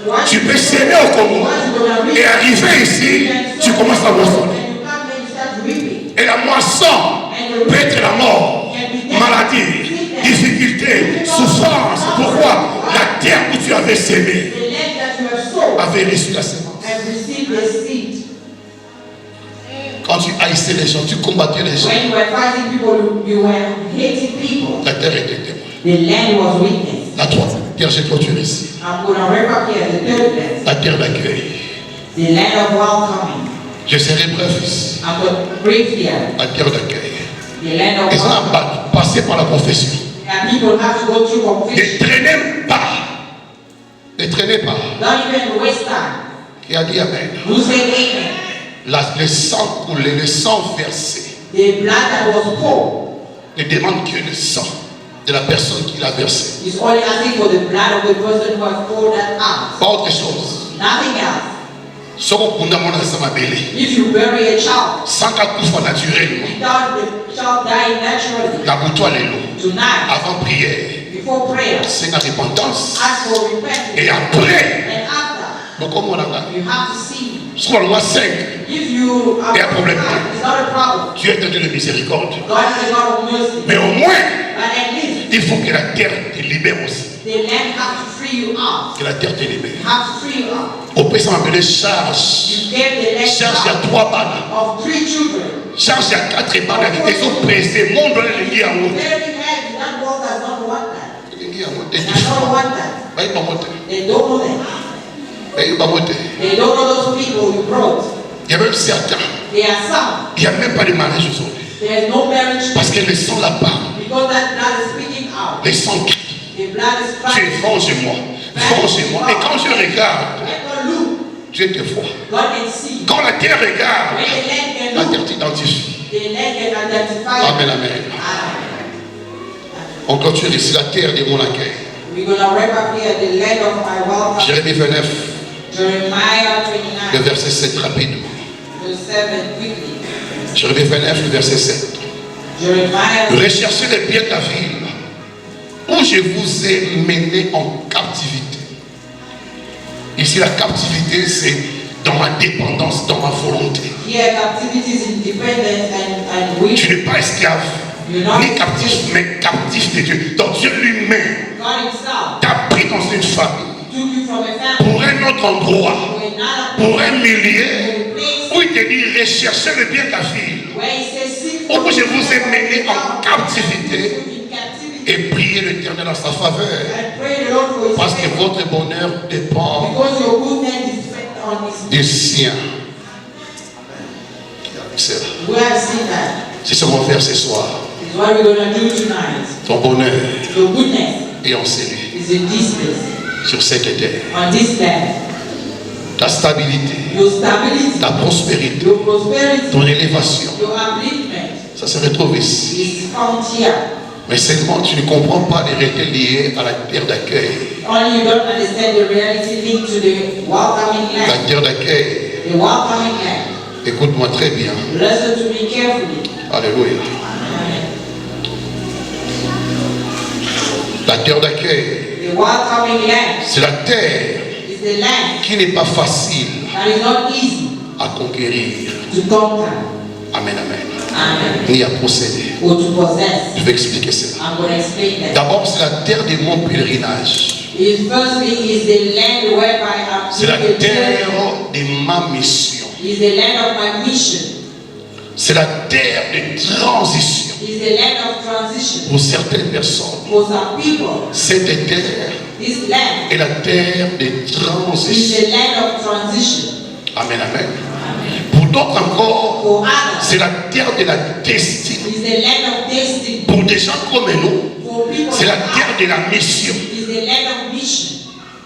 Once Tu peux s'aimer au Congo. Et arriver ici, tu commences à moissonner. and you come and you start reaping. Et la moisson peut être la mort, maladie, difficulté, souffrance. Pourquoi? La terre où tu avais sémé The land that you have sown avait reçu la sémence. and received the seed. Quand tu haïssais les gens, tu combattais les gens. When you were fighting people, you were hating people. La terre était témoin. The land was witness. La troisième terre, j'ai clôturé ici. I'm going to wrap up here the third place. La terre d'accueil. The land of welcoming. Je serai bref ici. I'm going to brief here. La terre d'accueil. The land of Et ça welcoming. a passé par la confession. And people have to go through Ne confession. traînez pas. Ne traînez pas. Don't even waste time. Qui a dit Amen? Who said amen? Le sang coulé, le sang versé. The blood that was poured Ne demande que le sang de la personne qui l'a versé. is only asking for the blood of the person who has poured that out. Pas autre chose. Nothing else. Soko kunda mona sama bele. If you bury a child Sans qu'à couche naturellement. without the child dying naturally, La boutoir les lots. tonight, Avant prière. before prayer, C'est la repentance. ask for repentance. Et après. And after, Donc comment on a? you have to see. Ce qu'on a 5. If you are Il y a un problème. it's not a problem. Dieu est un Dieu de miséricorde. God is a God of mercy. Mais au moins, But at least il faut que la terre te libère aussi. the land has to free you out. Que la terre te libère. Has to free you out. Au pays, ça m'appelait charge. You gave the land Charge, il y a out 3 balles. of 3 children. Charge, il y a 4 balles. Ils sont pressés. Monde les liens en haut. Very heavy. That world does not want that. Les liens en haut. They does not want that. Ils vont monter. They don't know that. Ils vont monter. They don't know those people you brought. Il y a même certains. They are some. Il n'y a même pas de mariage aujourd'hui. There is no marriage Parce que le sang là-bas, because that blood is speaking out. le sang crie. The blood is Tu es crying. venge-moi. Venge-moi. Et quand je regarde, Let God look. Dieu te voit. God can see. Quand la terre regarde, When the land can la look, terre t'identifie. the land can identify. Amen, amen. Amen. On clôture ici la terre de mon accueil. We're going to wrap up here the land of my welcome. Jérémie 29, Jeremiah le 29, verset 7 rapide. verse 7 quickly. Jérémie 29, le verset 7. Jeremiah, Recherchez le bien de la ville où je vous ai mené en captivité. Ici, la captivité, c'est dans ma dépendance, dans ma volonté. here captivity is independent and weak. Tu n'es pas esclave, ni captif, mais captif de Dieu. Donc Dieu lui-même God himself t'a pris dans une famille, took you from a family pour un autre endroit, to another pour un milieu, place où il te dit recherchez le bien de la ville, where he says, seek où for je the vous ai kingdom mené of en God, captivité, in captivity, et priez l'Éternel en sa faveur, and pray the Lord for his parce que favor, votre bonheur dépend because your goodness is dependent on his. du sien. C'est We have seen that. c'est ce qu'on va faire ce soir. It's what we're going to do tonight. Ton bonheur Your goodness est enseigné is in this place, sur cette terre. on this land. Ta ta stabilité, your stability, ta prospérité, your prosperity, ton élévation. your upliftment Ça se retrouve ici. is found here. Mais seulement tu ne comprends pas les réalités liées à la terre d'accueil. Only you don't understand the reality linked to the welcoming La land. terre d'accueil. The welcoming land. Écoute-moi très bien. Listen to me carefully. Alléluia. La terre d'accueil, The welcoming land c'est la terre is the land qui n'est pas facile that is not easy à conquérir. to conquer. Amen, amen. Amen. Ni à posséder. Or to possess. Je vais expliquer cela. I'm going to explain that. D'abord, c'est la terre de mon pèlerinage. Firstly, is the land whereby I'm C'est la terre de ma mission. Is the land of my mission. C'est la terre de transition. Is the land of transition. Pour certaines personnes, For some people, cette terre this land est la terre de is transition. the land of transition. Amen, amen. Pour d'autres encore, For others, c'est la terre de la destinée. is the land of destiny. Pour des gens comme nous, For people, c'est la like terre us, de la mission. is the land of mission.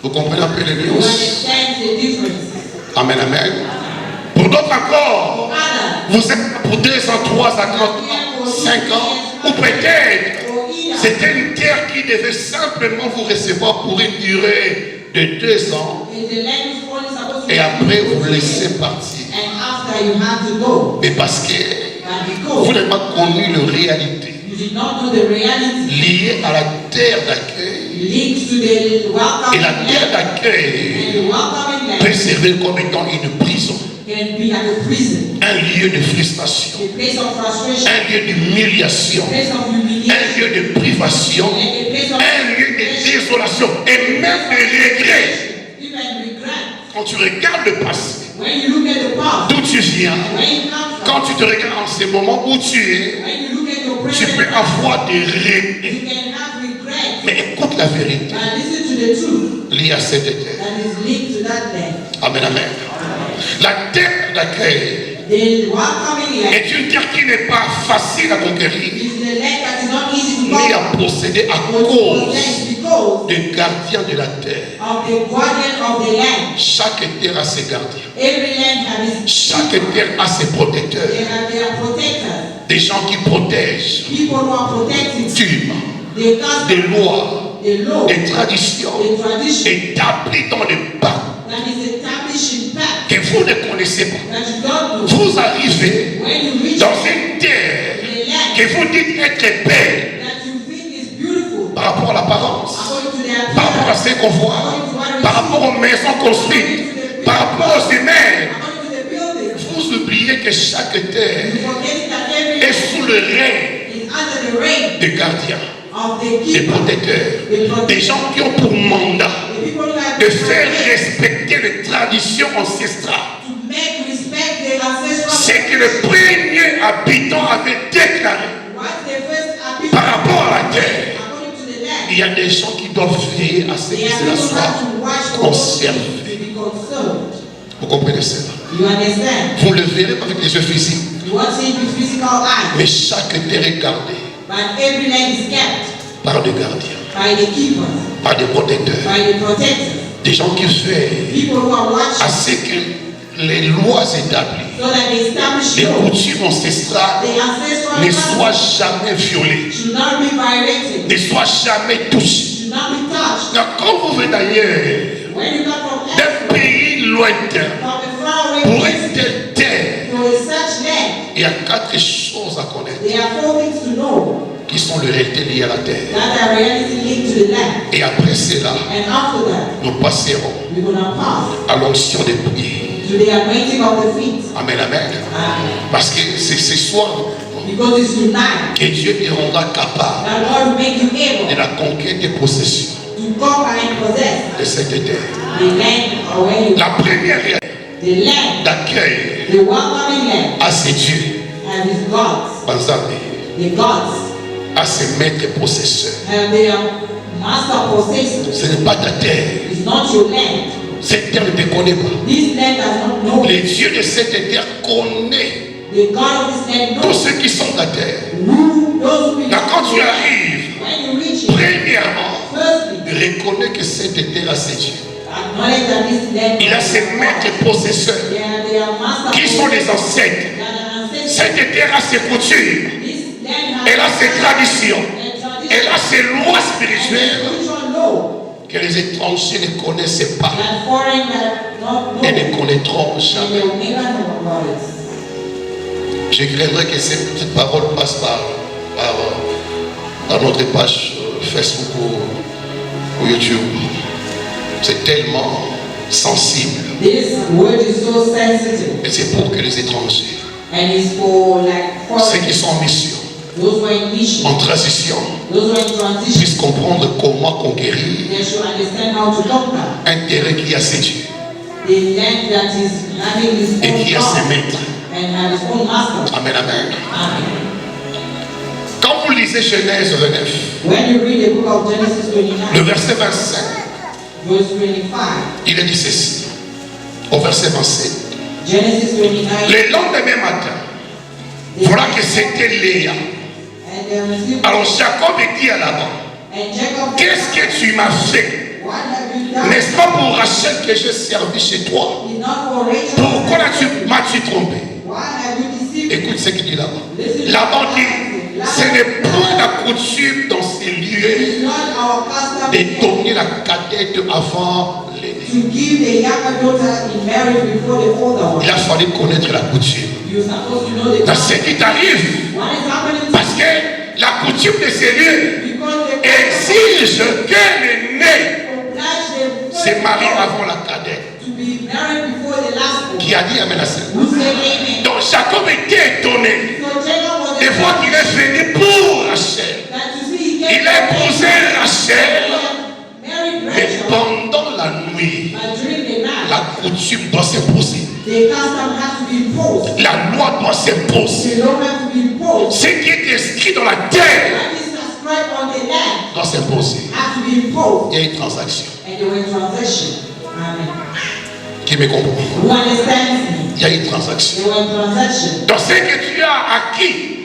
Vous comprenez un peu les You nuances? understand the difference. Amen, amen. Pour d'autres encore, For others, vous êtes pour 2 ans, 3 ans, 4 ans, 5 ans, ou peut-être for either, c'était une terre qui devait simplement vous recevoir pour une durée de 2 ans is the land is only supposed to et be après vous for laissez years. partir. And after you have to go. Mais parce que And vous because n'avez pas connu la réalité you did not know the reality liée à la terre d'accueil. linked to the welcoming Et la terre land. d'accueil And the welcoming peut land servir comme étant une prison, can be like a prison, un lieu de frustration, a place of frustration, un lieu d'humiliation, a place of un humiliation, lieu de privation, and a place of un lieu de désolation et même de regret. even regret. Quand tu regardes le passé, When you look at the past, d'où tu viens, where you come from, quand tu te regardes en ce moment où tu es, when you look at your tu present, peux avoir des regrets. you can have regret. Mais écoute la vérité And listen to the truth liée à cette terre. that is linked to that land. Amen, amen. La terre d'accueil The welcoming land est une terre qui n'est pas facile à conquérir is the land that is not easy to ni conquer à posséder à or to cause possess because des gardiens de la terre. of the guardian of the land. Chaque terre a ses gardiens. Every land has its Chaque terre a ses protecteurs. they have their protectors. Des gens qui protègent, People who are protecting tuent, the custom, des lois, the law, des traditions the tradition établies dans le pacte that is established in fact que vous ne connaissez pas. that you don't know. Vous arrivez When you reach dans une terre the land que vous dites être belle that you think is beautiful par rapport à l'apparence, according to their par rapport à ce qu'on voit, par rapport aux maisons construites, par rapport aux humains. according to the building, Vous oubliez que chaque terre you forget that every est sous le règne is under the reign des gardiens, of the des keeper, protecteurs, des gens qui ont pour mandat the people who have de faire respecter les traditions ancestrales. to make respect the ancestral C'est que le premier habitant avait déclaré what the first are par rapport à la terre. according to the land. Il y a des gens qui doivent veiller à ce They que are cela people who soit have to watch for what conservé. to be conserved. Vous comprenez cela? You understand? Vous ne le verrez pas avec les yeux physiques, You won't see it with physical eyes, mais chaque terre est gardée but every land is kept par des gardiens, by the keepers, par des protecteurs, by the protectors, des gens qui veillent people who are à watching ce que les lois établies, so that they establish les law. coutumes ancestrales The ancestral ne custom soient jamais violées, should not be violated, ne soient jamais touchées. should not be touched. Donc, quand vous venez d'ailleurs, When you come from d'un elsewhere, pays lointain, from a faraway pour place, une telle terre, for a such land, il y a 4 choses à connaître there are 4 things to know qui sont les réalités liées à la terre. that are reality linked to the land. Et après cela, And after that, nous passerons we're going to pass à l'onction des pieds. to the anointing of the feet. Amen, amen. Amen. Parce que c'est ce soir Because it's tonight que Dieu te rendra capable that God will make you de able la conquête des possessions to conquer and possess de cette terre. the land or where you La première réalité the land, d'accueil the welcoming land, à ces dieux, and his gods, Banzambe, the gods, à ses maîtres possesseurs. and their master possessors. Ce n'est pas ta terre. It's not your land. Cette terre ne te connaît pas. This land does not know Les you. dieux de cette terre connaissent The God of this land tous knows ceux qui sont à terre. who those who Là, quand tu belong. arrives, When you reach it, premièrement, firstly, reconnais que cette terre a ses dieux. acknowledge that this land Il a ses maîtres possesseurs they are master qui sont les ancêtres. Cette terre a ses coutumes, elle a ses traditions, elle a ses lois spirituelles que les étrangers ne connaissaient pas et ne connaîtront jamais. Je craindrais que ces petites paroles passent par notre page Facebook ou YouTube. C'est tellement sensible. This word is so sensitive. Et c'est pour que les étrangers, And it's for like ceux qui sont en mission, those who are in mission, en transition, those who are in transition, puissent comprendre comment conquérir they should understand how to conquer un terrain qui a ses dieux the land that is having its et own qui a ses God maîtres. and have its own master. Amen, amen. Amen. Quand vous lisez Genèse 29, When you read the book of Genesis le 29, verset 25, verse 25, il est dit ceci, au verset 27. Genesis 29, Le lendemain matin, voilà que c'était Léa. Alors Jacob dit à Laban, and Jacob, qu'est-ce que tu m'as fait? what have you done? N'est-ce pas pour Rachel que j'ai servi chez toi? It's not for Rachel. Pourquoi m'as-tu trompé? Why have you deceived? Écoute ce qu'il dit Laban. Laban dit, ce n'est point la coutume dans ces lieux It's not our custom de donner la cadette avant l'aîné. to give the younger daughter in marriage before the older one. Il a fallu connaître la coutume. You're supposed to know the Dans ce qui t'arrive, what is happening to parce que la coutume de ces lieux you because the exige que l'aîné oblige se marie avant la cadette. to be married before the last one. Qui a dit Amen à ça? Who said amen? Donc Jacob était étonné So Jacob was des fois qu'il est venu pour Rachel. that you see he Il a épousé Rachel, married mais Rachel, pendant la nuit, but during the night, la coutume doit s'imposer. the custom has to be imposed. La loi doit s'imposer. The law has to be imposed. Ce qui est inscrit dans la terre What is prescribed on the land doit s'imposer. has to be imposed. Il y a une transaction. And there were transactions. Amen. Qui me comprend? Who understands me? Il y a une transaction. There were transactions. Donc ce que tu as acquis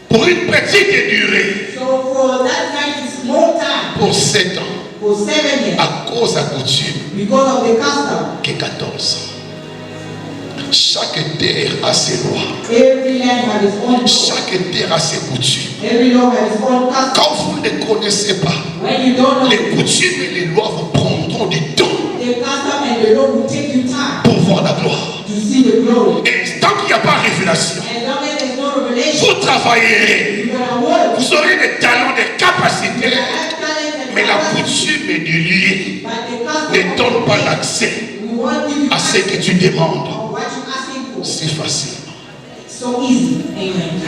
pour une petite durée, So for that night, small time, pour 7 ans, for 7 years, à cause de la coutume, because of the custom, que 14 ans. Chaque terre a ses lois. every land has its own law. Chaque terre a ses coutumes. Every law has its own custom. Quand vous ne connaissez pas, When you don't know les coutumes et les lois vous prendront du temps the custom and the law will take you time pour voir la gloire. to see the glory. Et tant qu'il n'y a pas de révélation, As long as there's no revelation, vous travaillerez. you're gonna work. Vous aurez des talents, des capacités, Have talent and mais la capacity, coutume et du lieu but the ne custom donne pas l'accès we won't give you à ce que tu demandes. or what you're asking for. C'est facile. So easy. Amen.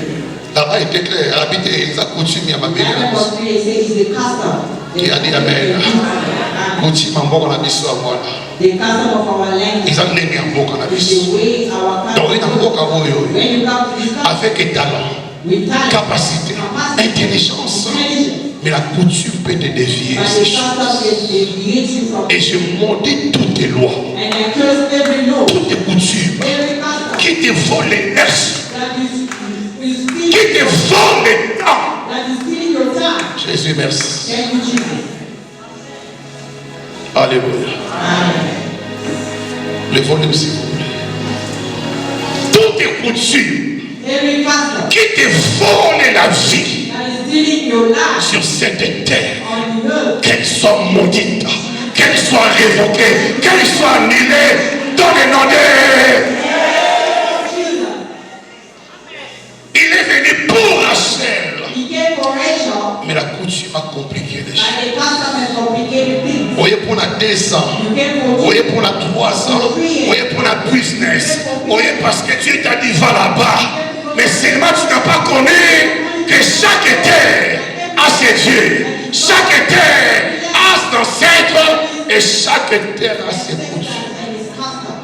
Là-bas, il était clair. Elle habitait sa coutume, il y a ma belle. That was three, it says it's the custom. Qui a dit Amen. Amen. Coutume en bon, on a mis ça à voir. The custom of our land Ils ont mis en bon, on a mis is ça. the way our Donc, il y a un custom. bon caveau, When you come to this custom, avec talent, with talent, capacité, intelligence. intelligence, Mais la coutume peut te dévier but ces the choses. custom is deviate you from. Et je maudis toutes tes lois, And I curse every law, toutes tes coutumes every custom qui te volent l'énergie, that is qui stealing, te volent le temps. that is stealing your time. Jésus, merci. Thank you, Jesus. Alléluia. Amen. Le volume, s'il vous plaît. Toutes tes coutumes Every custom qui te volent la vie that is stealing your life sur cette terre, on the earth, qu'elles soient maudites, qu'elles soient révoquées, qu'elles soient annulées dans le nom de... Jesus, Il est venu pour Rachel, he came for Rachel, mais la coutume a compliqué les but choses. the custom has complicated things. Voyez pour la 2 ans, You came for voyez pour la 3 ans, voyez pour la business, voyez parce que Dieu t'a dit va là-bas. Mais seulement tu n'as pas connu que chaque terre a ses dieux, chaque terre a son ancêtre et chaque terre a ses coutumes. and his custom.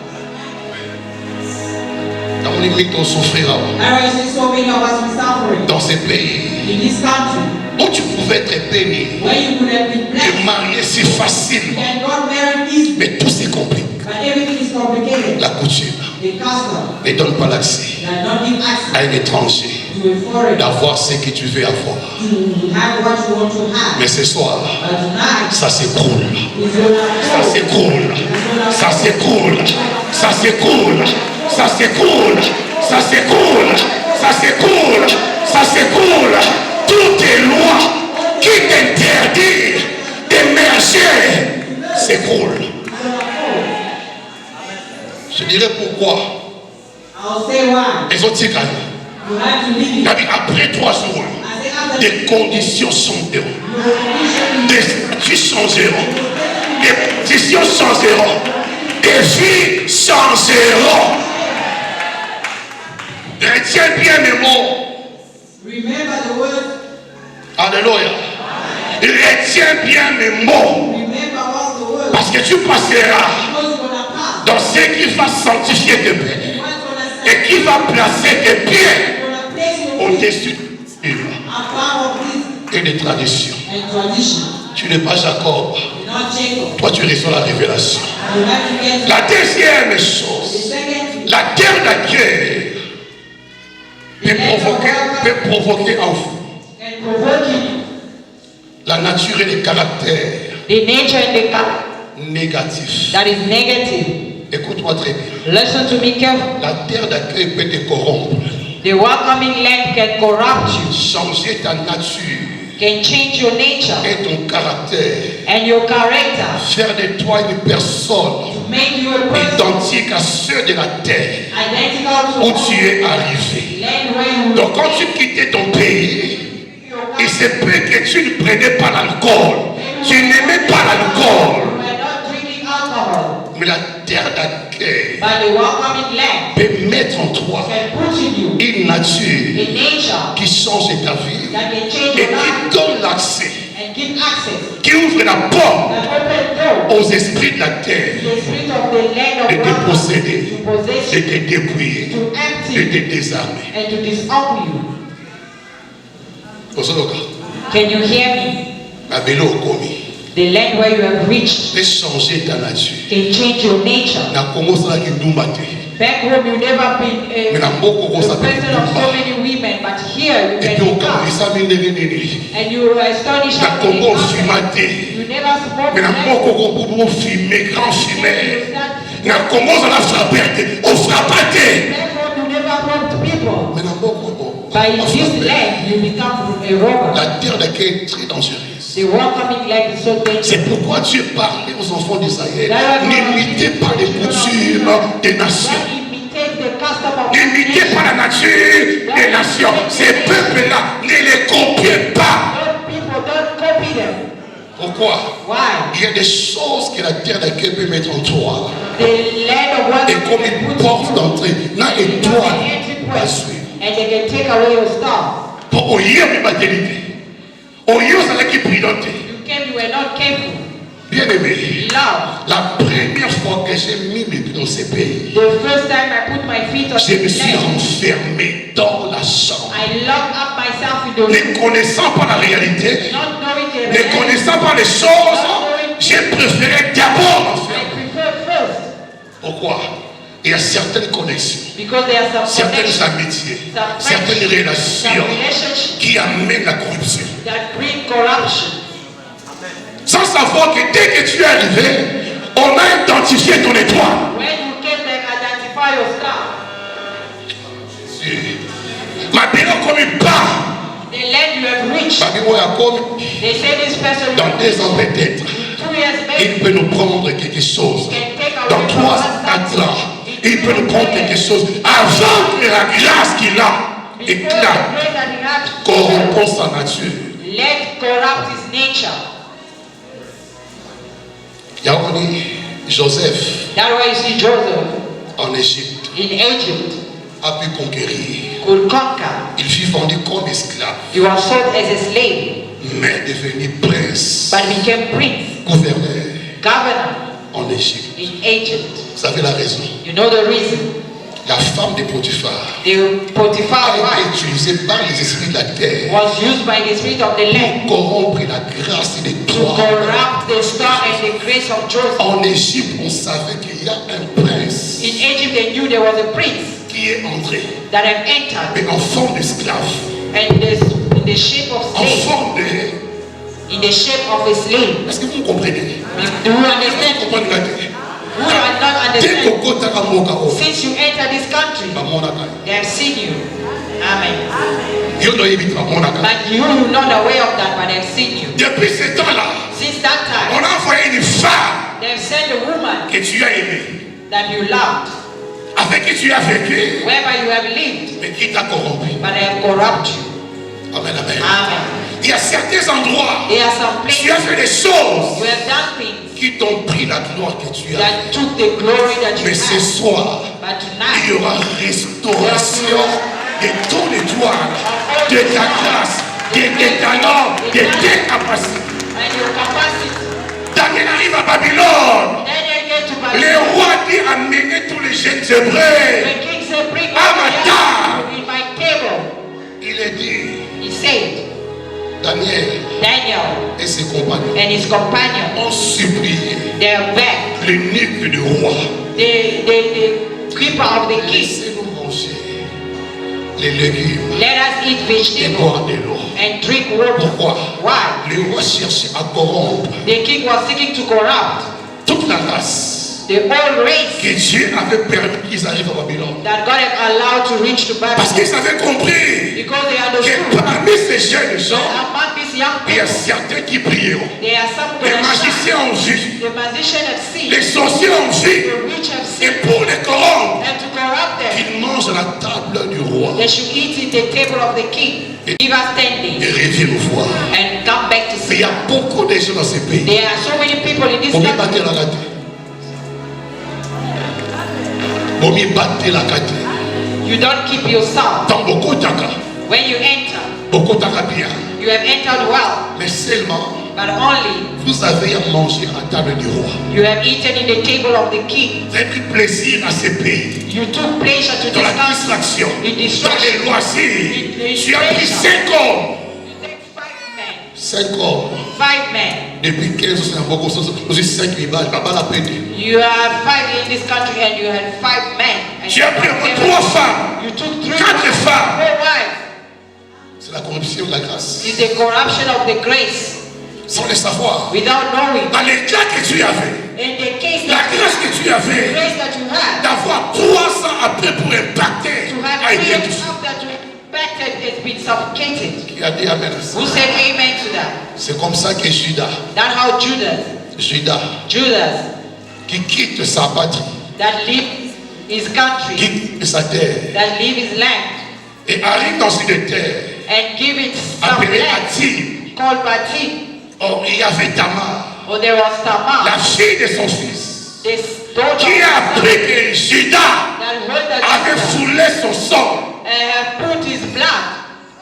Dans les mythes, on souffrira There is so many of us who suffering dans ces pays in this country où tu pouvais être béni, where you could have been te blessed marier si facilement, and got married easily, mais tout se complique. but everything is complicated. La coutume The custom ne donne pas l'accès does not give access à un étranger to a foreigner d'avoir ce que tu veux avoir. to have what you want to have. Mais ce soir, But tonight, ça s'écroule. it's gonna Ça s'écroule. Ça s'écroule. Ça s'écroule. Ça s'écroule. Ça s'écroule. Ça s'écroule. Ça s'écroule. Toutes les lois qui t'interdisent d'émerger s'écroulent. Je dirais pourquoi. I'll say why. Elles ont tiré. You have to leave it. Après 3 jours, I say after des conditions changeront. Des statuts changeront. Des positions changeront. Des vies changeront. Retiens bien mes mots. remember the word. Alléluia. Retiens bien mes mots. Remember all the words. Parce que tu passeras Because you're gonna pass. dans ce qui va sanctifier tes pieds. What's gonna Et say? qui va placer tes pieds You're gonna place your feet au-dessus de above this et des traditions. and tradition. Tu n'es pas Jacob. You're not Jacob. Toi, tu reçois la révélation. You have to get La deuxième the chose, second. la terre d'accueil peut provoquer en vous And provoking la nature et le caractère The nature and the character négatif. that is negative. Écoute-moi très bien. Listen to me carefully. La terre d'accueil peut te corrompre, The welcoming land can corrupt you, changer ta nature can change your nature et ton caractère, and your character, faire de toi une personne make you a person identique à ceux de la terre identical to où all tu es arrivé. land where you Donc quand tu quittais ton pays, il se peut que tu ne prenais pas l'alcool, tu n'aimais pas l'alcool, were not drinking alcohol, mais la terre d'accueil but the welcoming land peut mettre en toi can put in you une nature a nature qui change ta vie that can change et your life qui donne l'accès, and give access, qui ouvre la porte that open door aux esprits de la terre to the spirit of the land de of te welcome, posséder, to possess de you, te dépouiller, to de empty te désarmer. and to disarm you. Osoloka, Can you hear me? la bélo komi, The land where you have reached peut changer ta nature. can change your nature. Na Congo ça qui ndumba te. Back home, you never been Mais na mboko ko a ça peut person of so ndumba. many women, but here you Et puis can on become, kamisa mindenge nini. and you astonish Na us. Congo on filma te. You never spoke Mais na to mboko them. ko pour filmer grand You filmer. start- Na Congo ça la frapper te. On frappe te. Back home, you never robbed people. Mais na mboko on But in this frappe. land, you become a robber. La terre d'accueil est très dangereuse. The welcoming land is so dangerous. C'est pourquoi Dieu parlait aux enfants d'Israël. N'imitez pas les coutumes des nations. Don't imitate the custom of N'imitez pas la nature des nations. Ces peuples-là, ne les copiez pas. Don't people, don't copy them. Pourquoi? Why? Il y a des choses que la terre d'accueil peut mettre en toi. The land of Et welcome comme can une put porte you d'entrée, là in et an toi, entry pas point, suivre. and they can take away your stuff. Pour oyer mes matérités. Oyer, ça là qui prudente. You came, you were not careful. Bien aimé. Love. La première fois que j'ai mis mes pieds dans ces pays, The first time I put my feet on je me this suis land, enfermé dans la chambre. I locked up myself in the room, Ne connaissant pas la réalité, not knowing the ne reality. connaissant pas les choses, j'ai préféré d'abord I m'enfermer. prefer first Pourquoi? Il y a certaines connexions, because there are some certaines connections, amitiés, some certaines friendships, relations some relationships qui amènent la corruption. that bring corruption. Sans savoir que dès que tu es arrivé, on a identifié ton étoile. When you came, they identify your star. Ma bénédiction comme une part. The land you have reached, Ma bénédiction comme they say this person dans 2 ans peut-être. 2 years maybe Il peut nous prendre quelque chose. can take away Dans from 3 us ans, something. il peut nous prendre quelque chose. Avant que la grâce qu'il a Before the éclate, grace that he had, corrompant sa nature. let corrupt his nature. Il y a aussi Joseph That's why you see Joseph en Égypte in Egypt a pu conquérir. could conquer. Il fut vendu comme esclave, He was sold as a slave, mais devenu prince, but became prince, gouverneur governor en Égypte. in Egypt. Vous savez la raison. You know the reason? La femme de Potiphar The Potiphar a été wife utilisée par les esprits de la terre was used by the spirit of the land pour corrompre la grâce et to l'étoile. corrupt the star and the grace of Joseph. En Égypte, on savait qu'il y a un prince In Egypt, they knew there was a prince qui est entré, that have entered mais en forme d'esclave, and in the shape of en slave, forme de... in the shape of a slave. Est-ce que vous comprenez? Do you understand? Vous comprenez? Who are not Dès understand? que tu as Since you enter this country, they have seen you. Amen. But you are not aware of that, but they have seen you. Depuis ce temps-là, Since that on time, a envoyé une femme they have sent a woman que tu as aimée, that you loved, avec qui tu as vécu, whereby you have lived, mais qui t'a corrompu. but they have corrupted you. Amen, amen. Amen. Il y a certains endroits, There are some tu as places fait des choses you have done things qui t'ont pris la gloire que tu as. that took the glory that you Mais ce had. soir, But il y tonight, aura restauration de ton étoile, de ta grâce, de tes talents, de tes capacités. and your capacity, Daniel arrive à Babylone. then you get to Le Babylon. roi dit amenez tous les jeunes hébreux. The king said, bring À all ma the table. young in my table. Il est dit, He said, Daniel Daniel et ses compagnons and his companion, ont supplié they are back. l'eunuque du roi. The keeper of the king, Laissez-nous manger les légumes let us eat et boire vegetables de l'eau. and drink water. Pourquoi? Why? Le roi cherchait à corrompre The king was seeking to corrupt toute la race the whole race que Dieu avait permis qu'ils arrivent à Babylone. that God had allowed to reach to Parce Babylon. qu'ils avaient compris Because they que understood parmi ces jeunes gens, that among these young il y a people, certains qui prieront. there are some Les that are shy. magiciens ont vu, The magician have seen, les sorciers ont vu, the rich have et seen, pour les corrompre, and to corrupt them, qu'ils mangent à la table du roi they should eat in the table of the king. Give us 10 et days reviennent nous voir. and come back to Mais il see. y a beaucoup de gens dans ces pays. There are so many people in this Bomi country. batte la kate. Bomi batte la kate. You don't keep yourself. Dans beaucoup taka, When you enter, beaucoup taka bien. you have entered well, Mais seulement, but only vous avez à manger à la table du roi. you have eaten in the table of the king. Vous avez pris plaisir à ces pays. You took pleasure to Dans la this country. distraction, In dans destruction. les loisirs. Tu as pris 5 hommes. You take 5 men. 5 hommes. 5 men. Depuis 15 ans, c'est un beaucoup. Aussi 5 000 balles. Pas la peine. You have 5 in this country and you had 5 men. And Tu as pris 3 femmes. you took 3 4 femmes. 4 wives. C'est la corruption de la grâce. It's the corruption of the grace Sans le savoir. without knowing. Dans l'état que tu avais, In the case la that grâce que tu the avais, grace that you had, d'avoir 300 après pour impacter, to have a été prayed touché. after to impacted has been suffocated. Qui a dit Amen à ça? Who said amen to that? C'est comme ça que Judas, That's how Judas qui quitte sa patrie, that leave his country, quitte sa terre, that leave his land et arrive dans une terre and give it some appelée land Atim. called Batim. Or, il y avait Tamar, Or there was Tamar, la fille de son fils, this daughter qui a of appris que Judas that heard that avait Judah foulé son sang have put his blood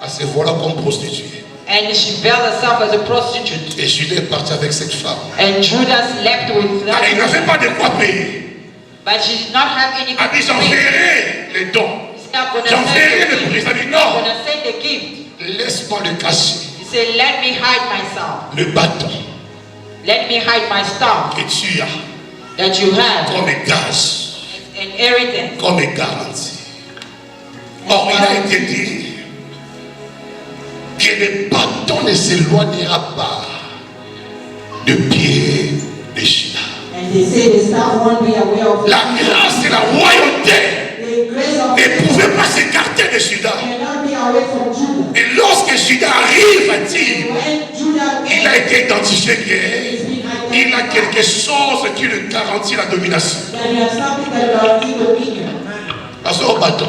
à se voilà comme prostituée. and she veiled herself as a prostitute. Et Judas est parti avec cette femme. And Judas slept with Ah, il that, n'avait pas de quoi payer. but she did not have anything A dit to pay. j'enverrai les dons. I'm gonna J'enverrai send le the prix. gift. Ça dit I'm non, gonna send the gift. laisse-moi le cacher. He said, let me hide myself. Le bâton Let me hide my stuff que tu as that you have, comme gage, inheritance. comme garantie. Or, il a été dit que le bâton ne s'éloignera pas de pied de Judas. And they say the staff won't be aware of La grâce et la royauté the grace of ne pouvaient pas s'écarter de Judas. cannot be away from Judah. Et lorsque Judas arrive à Tyr, When Judah il a été identifié is que being il a identified, quelque chose qui lui garantit la domination. that you have something that guarantees dominion. Parce qu'au bâton,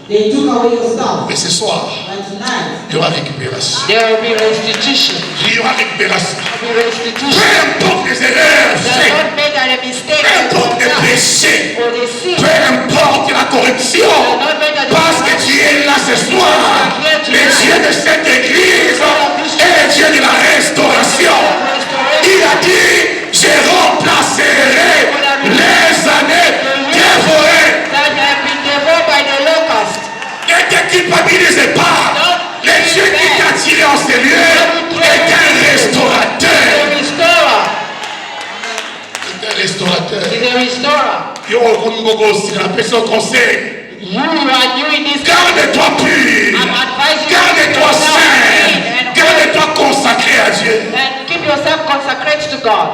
They took away your stuff. mais ce soir, But tonight, il y aura récupération. There will be restitution. Il y aura récupération. There will be restitution. Peu importe les erreurs Does faites, not make that a mistake peu that importe les was done, péchés, or the sin. peu importe la corruption, parce que tu es là ce soir, le Dieu de cette église est le Dieu de la restauration. Il a dit, je remplacerai les années dévorées. That have been devoured by the locust. Ne te culpabilise pas. Le Dieu qui t'a tiré en ces lieux est un restaurateur. The restorer C'est un restaurateur. is a restorer. Yo, comme beaucoup aussi, la personne conseil. You are new in this. Garde-toi pur. I'm advising you Garde-toi to saint. clean and Garde-toi consacré à Dieu. and keep yourself consecrated to God.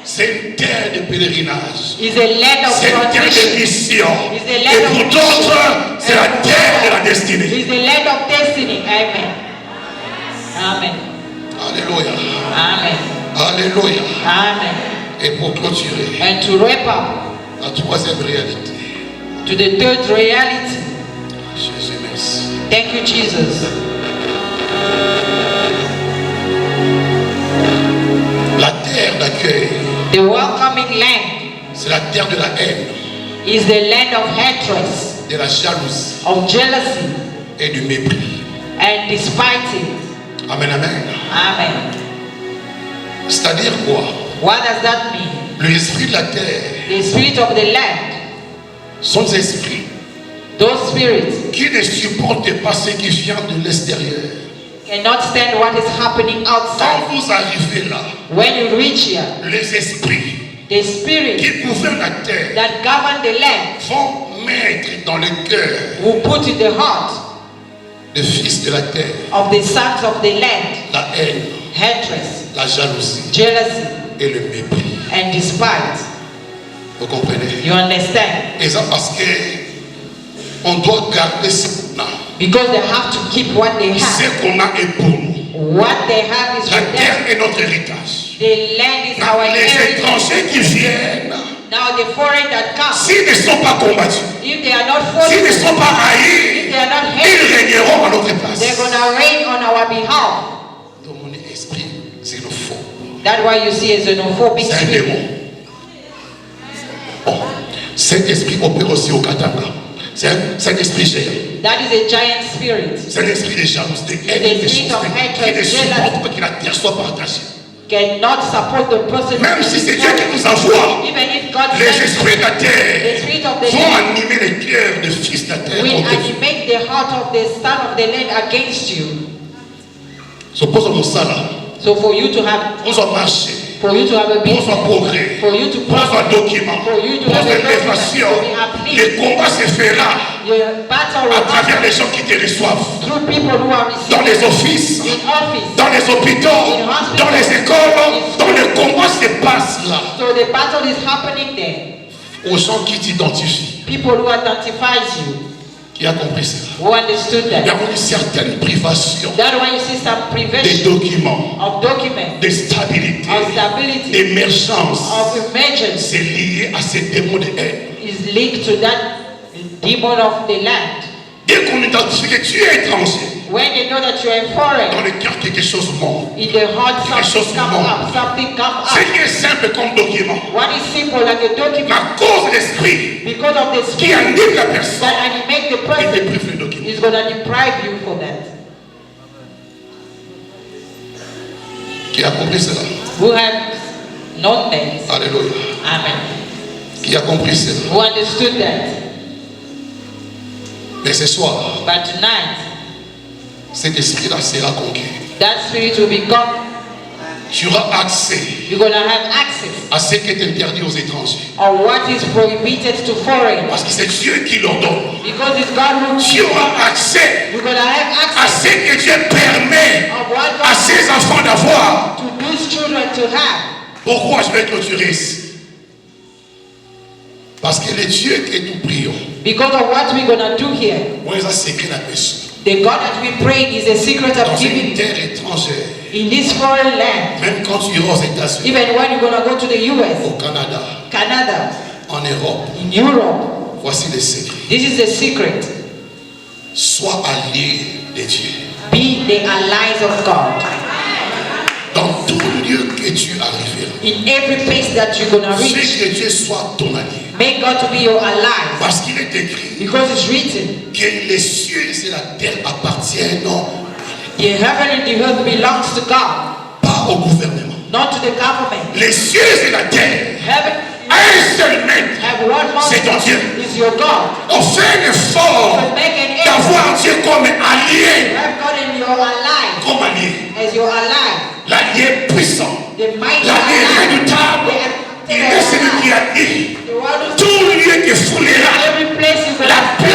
C'est une terre de pèlerinage. It's a land of C'est une terre de transition. mission. It's a Et land pour of d'autres, c'est la terre de la destinée. It's the land of destiny. Amen. Amen. Alléluia. Amen. Alléluia. Amen. Et pour clôturer, And to wrap up la troisième réalité. to the third reality. Jésus, merci. Thank you, Jesus. La terre d'accueil, The welcoming land c'est la terre de la haine, is the land of hatred, de la jalousie of jealousy, et du mépris. and despiting. Amen, amen. Amen. C'est-à-dire quoi? What does that mean? L'esprit de la terre The spirit of the land, sont des esprits those spirits qui ne supportent pas ce qui vient de l'extérieur. cannot stand what is happening Quand outside. vous arrivez là, When you reach here, les esprits the spirit qui gouvernent la terre that govern the land vont mettre dans le cœur will put in the heart des fils de la terre of the sons of the land la haine, hatred, la jalousie jealousy, et le mépris. and despite. Vous comprenez? You understand? Et ça parce que on doit garder ce qu'on a. Because they have to keep what they Ce have. qu'on a est pour nous. What they have is La for them. terre est notre héritage. The land is our Les heritage. étrangers qui viennent, Now the foreign that come, s'ils ne sont pas combattus, if they are not s'ils ne forced, sont pas if haïs, they are not ils hated, régneront à notre place. they're gonna reign on our behalf. Dans mon esprit, c'est une faux. That's why you see a xenophobic C'est un spirit. démon. Bon, cet esprit opère aussi au Katanga. C'est un esprit géant. That is a giant spirit. C'est un esprit de jalousie, de haine, The de spirit of choses, hatred, qui ne jealousy. supporte pas que la terre soit partagée. Cannot support the person. Même si c'est Dieu qui nous envoie, Even if God les sends esprits de la the terre spirit of the vont land, animer les cœurs des fils de la terre will contre vous. animate the heart of the son of the land against you. Suppose mon salaire, So for you to have, on soit marché, for you to have a on business, soit progrès, for you to on soit prosper, document, for you to on have soit a document, élévation. to be uplifted. Le combat se fera Your battle à will travers happen les gens qui te reçoivent. through people who are Dans receiving les offices, in office. dans les hôpitaux, dans les écoles, dans le combat se passe là. So the battle is happening there. Aux gens qui t'identifient, People who identifies you, qui a compris cela. who understood Il y a that. une certaine privation That's why you see some des prevention documents, of documents, de stabilité, of stability, d'émergence. of emergence C'est lié à ces démons de haine. is linked to that demon of the land. Dès qu'on identifie que tu es étranger, When they know that you are dans foreign, le cœur quelque chose monte. in the heart Quelque chose something comes monte. up, something comes Ce up. qui est simple comme document, What is simple like a document, ma cause d'esprit because of the qui spirit anime la personne, that animate the il person, déprive le document. is gonna deprive you for that. Qui a compris cela? Who have known that? Alléluia. Amen. Qui a compris cela? Who understood that? Mais ce soir, But tonight, cet esprit-là sera conquis. that spirit will be gone. Tu auras accès You're gonna have access à ce qui est interdit aux étrangers. on what is prohibited to foreign. Parce que c'est Dieu qui l'ordonne. Because it's God who Tu auras accès you're gonna have à access ce que Dieu permet of what à God ses enfants d'avoir. to these children to have. Pourquoi je vais clôturer ici? Parce que le Dieu que nous prions, Because of what we're gonna do here. moi, ça c'est écrit la mission. The God that we pray is a secret Dans of une giving terre étrangère, in this foreign land. même quand tu iras aux États-Unis, Even when you're gonna go to the US, au Canada, Canada, en Europe, in Europe, voici le secret. this is the secret. Sois allié de Dieu. Be the allies of God. Dans tout lieu que tu arriveras, In every place that you're gonna fais reach, que Dieu soit ton allié. make God to be your ally. Parce qu'il est écrit Because it's written, que les cieux et la terre appartiennent the heaven and the earth belongs to God, pas au gouvernement. not to the government. Les cieux et la terre, Heaven un seul maître, have one c'est ton master, Dieu. is your God. On fait un effort So make an effort d'avoir Dieu comme allié. to have God in your ally, Comme allié. as your ally, L'allié puissant. the mighty L'allié ally, redoutable. Il est celui qui a dit the one who tout lieu que foulera every place is la plaie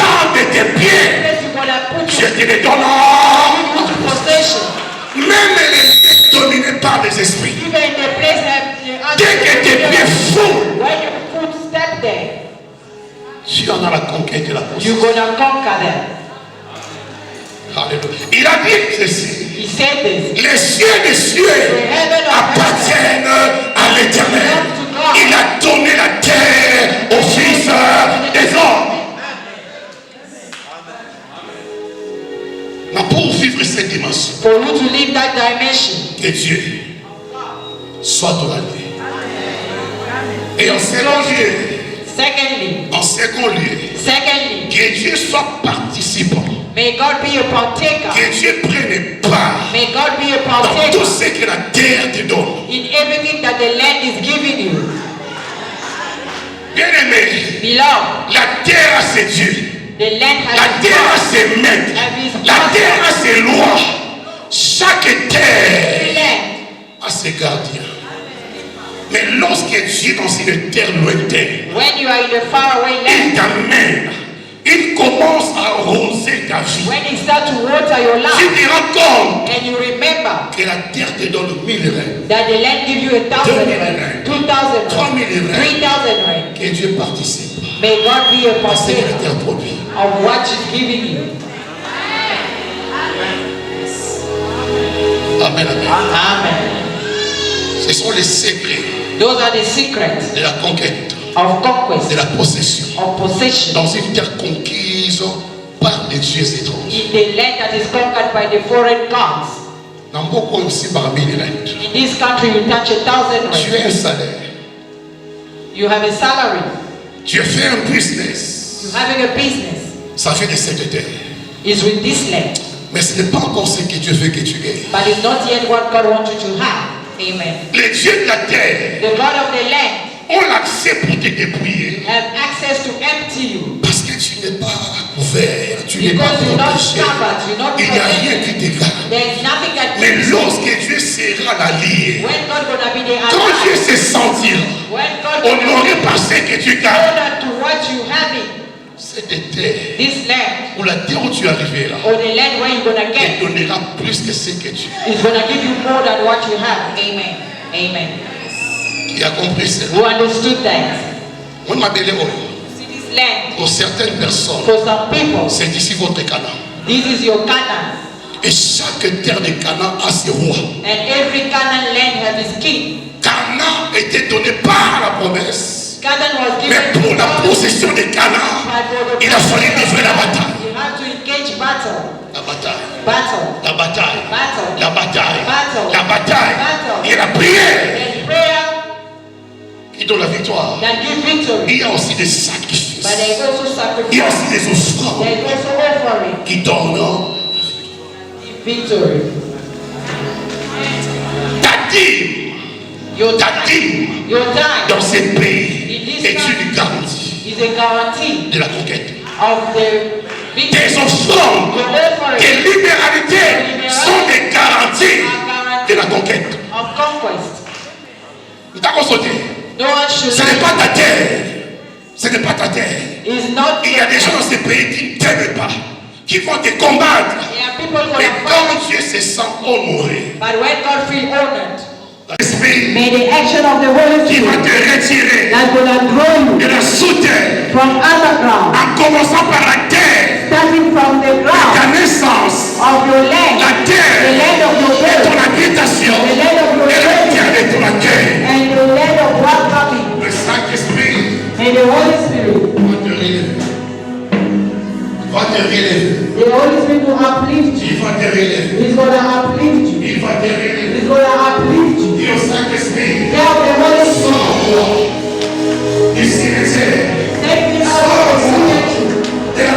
tu en as la conquête et la possession. You're gonna conquer them. Alléluia. Il a dit ceci. He said this. Les cieux des cieux appartiennent à l'Éternel. Il a donné la terre aux fils des hommes. Mais pour vivre cette dimension, For you to live that dimension, que Dieu soit ton allié. Et en second lieu, que Dieu soit participant. may God be a partaker. Que Dieu prenne part May God be a dans tout partaker ce que la terre te donne. in everything that the land is giving you. Bien-aimé, Beloved, la terre a ses dieux. the land La has terre a its ses maîtres. La terre a ses lois. Chaque terre land. a ses gardiens. Mais lorsque tu es dans une terre lointaine, When you are in the faraway il land, t'amène. Il commence à arroser ta vie. when it starts to water your Tu life, te rends compte and you remember que la terre te donne 1000 reins. that the land gives you 1,000 rand, 2,000 3 000 rand, rand. 3,000 rand. Que Dieu participe May God be a à ce que la partaker terre produit. of what is giving you. Amen, amen. Amen. Ce sont les secrets Those are the secrets de la conquête, of conquest, de la possession. of possession Dans une terre conquise par des dieux étrangers. in the land that is conquered by the foreign gods. Dans beaucoup aussi parmi les reines. In this country, you touch 1,000 Tu rand. as un salaire. You have a salary. Tu fais un business. You're having a business. Ça fait de cette terre. It's with this land. Mais ce n'est pas encore ce que Dieu veut que tu gagnes. But it's not yet what God wants you to have. Amen. Les dieux de la terre The God of the land ont l'accès pour te dépouiller. have access to empty you. Parce que tu n'es pas couvert, tu n'es pas Because you're not protégé. covered, you're not Il n'y a rien qui protected. te garde. There's nothing that Mais keeps you. lorsque Dieu sera l'allié, When God gonna be the quand Dieu ally, se sentira when God honoré gonna par ce que tu be gardes, honored to what you having, cette terre, this land, ou la terre où tu es arrivé là, or the land where you're gonna te get, donnera plus que ce que tu as. is gonna give you more than what you have. Amen. Amen. Qui a compris cela? You understood that? On m'appelait See this land, pour certaines personnes, for some people, c'est ici votre Canaan. this is your Canaan. Et chaque terre de Canaan a ses rois. And every Canaan land has its king. Canaan était donné par la promesse. Canaan was Mais given pour to la God, possession de Canaan, but for the il a fallu livrer la bataille. you have to engage battle. La bataille. Battle. La bataille. Battle. La bataille. Battle. La bataille. Battle. Et la prière There's prayer qui donne la victoire. that gives victory. Il y a aussi des sacrifices. But there is also Il y a sacrifice. aussi des offrandes There is also offering. qui donnent Victory. ta dîme. Your Ta time, dîme your time dans ce pays est une garantie is a guarantee de la conquête. of the victory. Tes offrandes, Your offering tes libéralités sont des garanties de la conquête. of conquest. T'as constaté? No one should Ce n'est pas lie. ta terre. Ce n'est pas ta terre. It's not Il y a des gens dans ce pays qui ne t'aiment pas, qui vont te combattre. There are people who Mais are quand fighting, Dieu se sent honoré, but when God feels honored, l'esprit May the action of the Holy qui va Spirit te retirer that's gonna draw you de la sous-terre, from underground, en commençant par la terre starting from the de ground ta naissance, of your land, la the terre land of your de ton birth, habitation, the land of your et la birth, terre de ton accueil. and the land of welcoming. Le Saint-Esprit May the Holy Spirit, va te relever. Va te relever. the Holy Spirit will uplift you. Il va te relever. He's gonna uplift you. Il va te relever. He's gonna uplift you. Dis au Saint-Esprit, Tell the Holy Spirit, sors-moi du cimetière, take me out of the cemetery, de la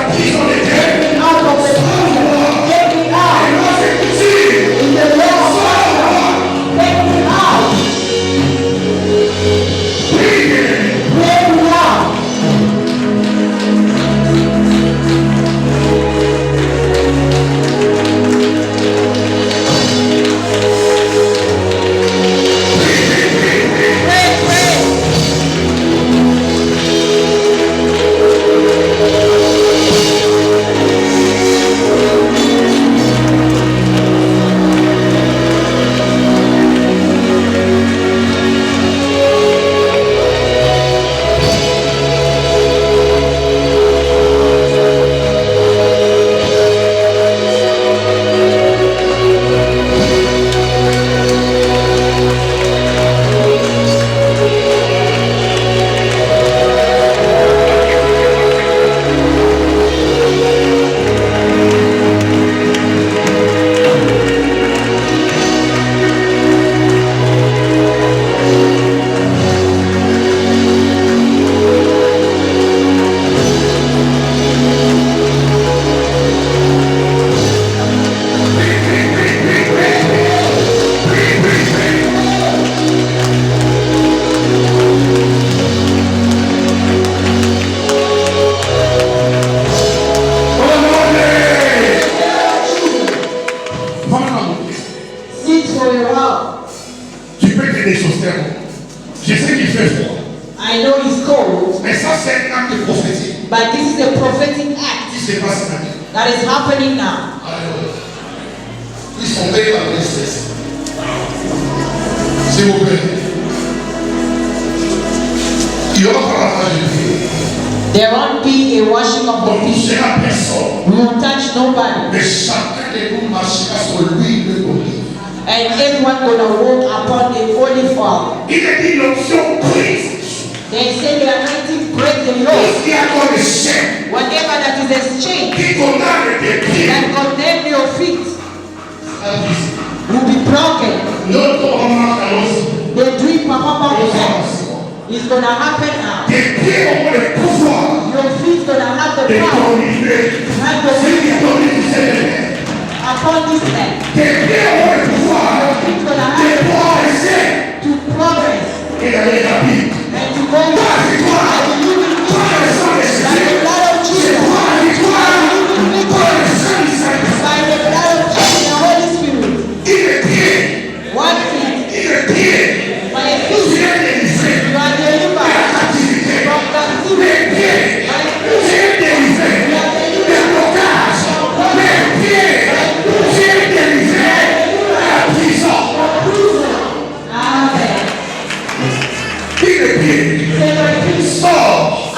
qu'il fait froid. I know it's cold, Mais ça, c'est un acte prophétique but this is a prophetic act qui se passe maintenant. that is happening now. Alors, ils sont payés la tristesse. S'il vous plaît. Il y aura pas la main de Dieu. There won't be a washing of the On ne feet. touchera personne. We won't touch nobody. Mais chacun de nous marchera sur l'huile d'olive. And everyone gonna walk upon the olive oil. Il est dit l'onction prise. They say the anointing break the Tout law. ce qui a comme chaîne Whatever that is exchanged qui condamne tes pieds. that condemn your feet will be broken. Notre roman aussi. The dream Papa is gonna happen now. Tes pieds auront le pouvoir Your feet gonna have the de power t'oliver. and Ce qui the t'olive, c'est le Père. upon this land. Tes pieds auront le pouvoir Your feet gonna de have progresser to progress et d'aller rapide. and to go La victoire, and you will par le sang de by the Jésus. blood of C'est Jesus. toi la victoire par le sang du Saint-Esprit. By the blood of Jesus and the Holy Spirit. Il est pied, One feet, il est pied. by a Tu feet, es délivré you are de la delivered captivité. from captivity. Les pieds, tu es délivré des blocages. Les pieds, tu es délivré de la prison. Amen. Il est pied. Say my feet Sors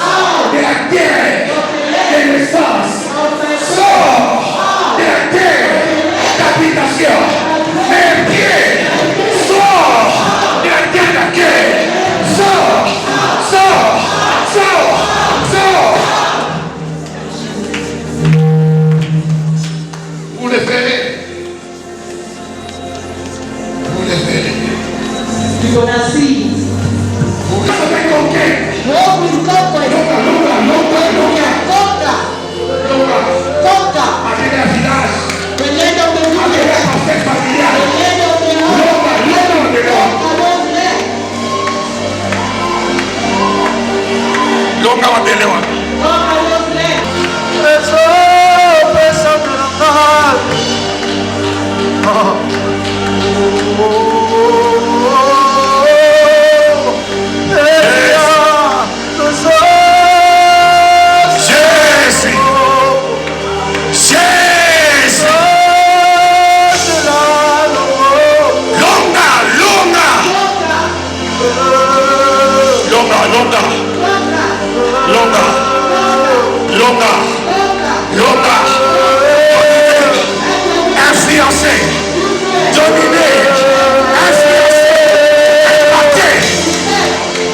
de la terre de naissance. Sors de la terre d'habitation. Mes pieds, sors de la terre d'accueil. Sors, sors, sors, sors. Vous le verrez. Vous le verrez. you're gonna see. Vous le savez conquérir. Walk with confidence. Longa, longa, longa, longa, Conquer. longa. Conquer. Avec la village. The land of the Avec village. la fête The familiale. land of the house. Longa, longa, longa. Along there. Longa watelewa. Walk along there. Jésus. Jésus. Longa, longa. Longa, longa. Longa. Longa. Longa. Influencer. Dominer. Influencer. Impacter.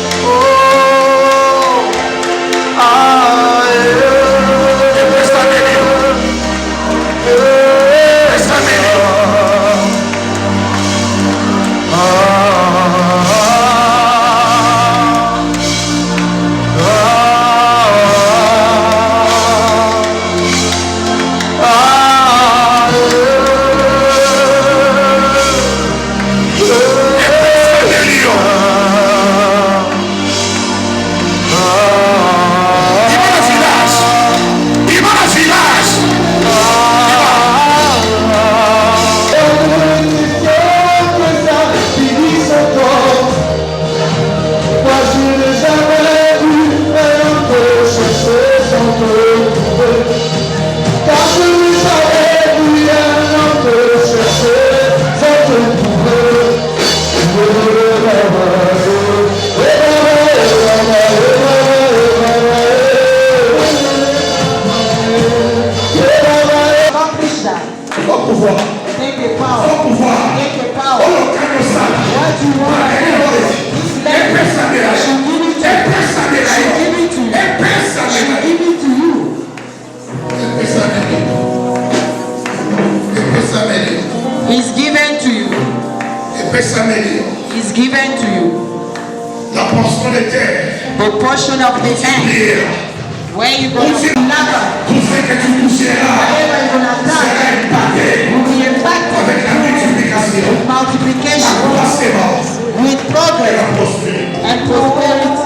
Accomplish that. Au pouvoir. Take the Au power. pouvoir. Take the Au power. local au sale. What you want to do. Et personne ne l'a. She'll give it to Et you. personne ne l'a. She'll give it to you. Et personne ne She'll l'a. give it to you. Et personne ne l'a. Et personne ne l'a. It's given to you. Et personne ne l'a. It's given to you. La portion de terre. The portion of the end Dire. where you gonna labour. Tout ce que tu toucheras Whatever you gonna sera touch impacté will be impacted avec la multiplication, with multiplication, la sémence with et progress la prospérité. and prosperity.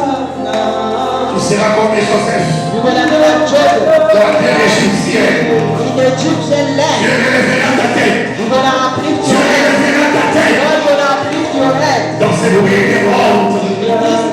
Tu seras comme Joseph You're gonna be like Joseph dans la terre égyptienne. in the Egyptian Dieu land. relèvera ta tête. You're gonna uplift Dieu your head. relèvera ta tête. God gonna uplift your head Dans cette nuit de honte, in this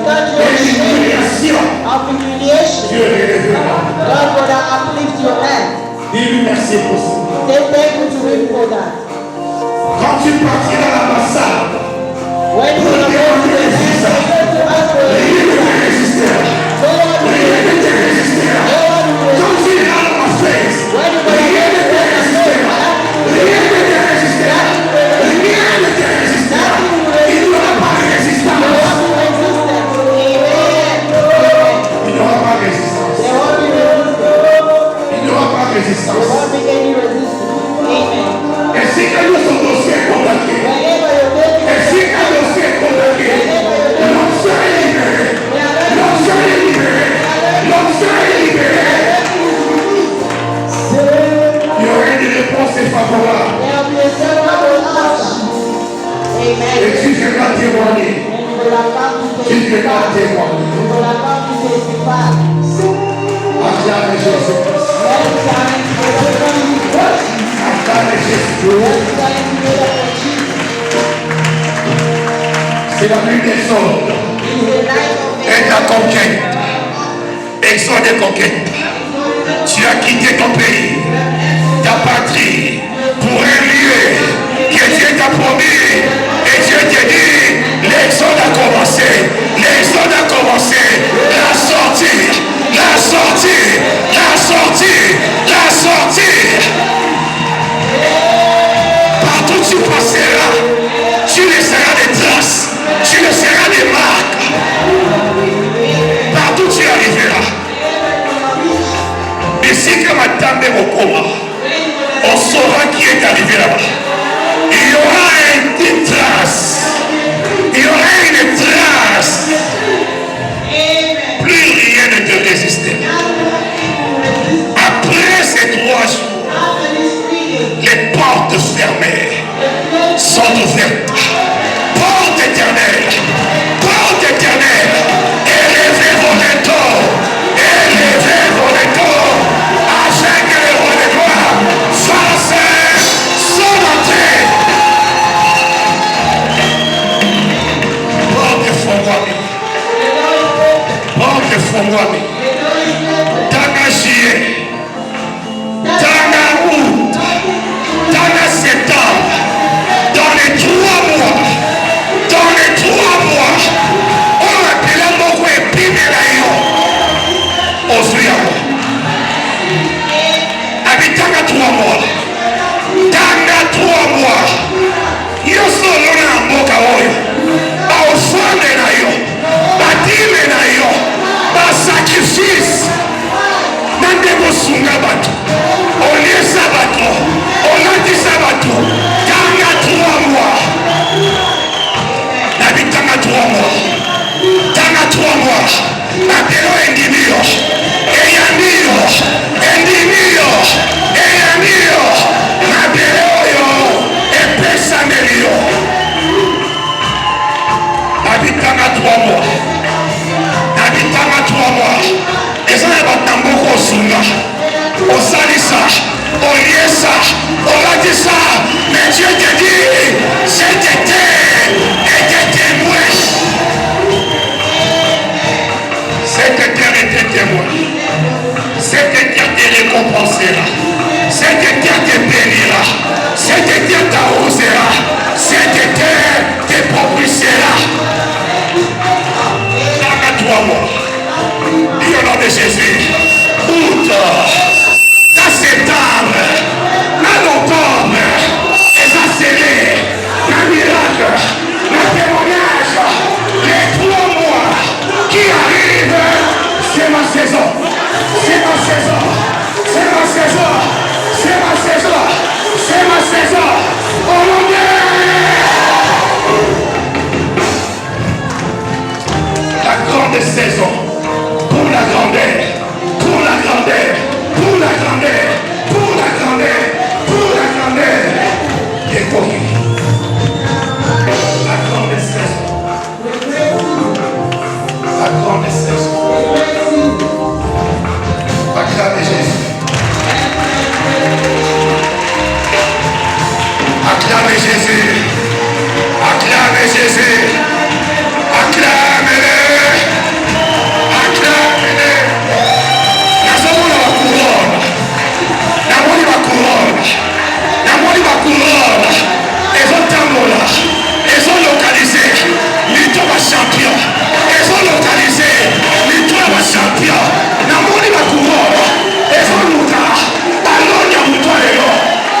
Tu es un témoin. Acclame Jésus. Acclame Jésus. C'est la nuit des hommes. Et ta conquête. Exode et conquête. Tu as quitté ton pays, ta patrie, pour un lieu que Dieu t'a promis. Et Dieu te dit, l'exode a commencé. L'exode a commencé. La sortie, la sortie, la sortie, la sortie. Partout tu passeras, tu laisseras des traces, tu laisseras des marques. Partout tu arriveras. Ici que madame est au coma, on saura qui est arrivé là-bas. Il y aura une trace. Il y aura une trace. Plus rien ne te résistait. Après ces 3 jours, les portes fermées sont ouvertes. Porte éternelle. Porte éternelle. Élevez vos métaux. Élevez vos métaux. Afin que les rois de gloire fassent son entrée. Porte fondée. Porte fondée. Tana juillet. Tana août. Tana septembre. Dans les 3 mois. Dans les 3 mois. On appelle beaucoup et Piméraïon. Osuyamo. Habitanga 3 mois. Tanga 3 mois. Yo solo na mboka oyo. Ba ofande na yo. Ba dime na yo. Ba sacrifice. Nande bosunga bato. Oliesa bato. Olandisa bato. Tanga 3 mois. Habitanga 3 mois. Tanga 3 mois. Apelo endimio. Eyamio. Endimio. Eyamio. Apelo yo. Epesa melio. Habitanga 3 mois. Habitanga 3 mois. Eza na batamboko osunga. Osalisa. Oliesa. Olandisa. Mais Dieu te dit, je t'étais et te témoin. Cette terre était témoin. Cette terre te récompensera. Cette terre te bénira. Cette terre t'arrosera. Cette terre te propulsera. Dans 3 mois. Dis au nom de Jésus. Août. À septembre. À l'octobre. Et ça scellé. Un miracle. Un témoignage. Les 3 mois qui arrivent. C'est ma saison. C'est ma saison. C'est ma saison. C'est ma saison. C'est ma saison. Au nom de la grande saison. Pour la grandeur. Pour la grandeur. Pour la grandeur. Pour la grandeur. Pour la grandeur. Et pour qui? La grande saison. La grande saison. Acclame Jésus. Acclame Jésus. Acclame Jésus. Acclame-le. Acclame-le. Nazomona ma couronne. Namoni ma couronne. Namoni ma couronne. Ezotambola. Ezolocalisé. Lito ma champion. Ezolocalisé. Lito ma champion. Namoni ma couronne. Ezoluka. Balloni ya mutwalelo.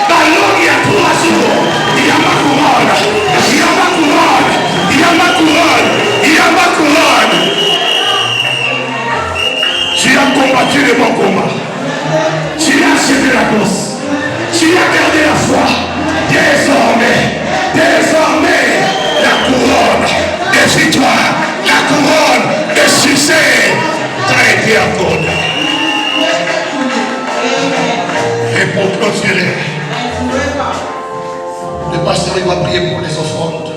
Balloni ya 3 jours. Il y a ma couronne. Il y a ma couronne. Il y a ma couronne. Il y a ma couronne. Tu as combattu le bon combat. Tu as achevé la course. Tu as gardé la foi. Désormais, la couronne de victoire, la couronne de succès t'a été accordée. Et pour clôturer, le pasteur va prier pour les offrandes.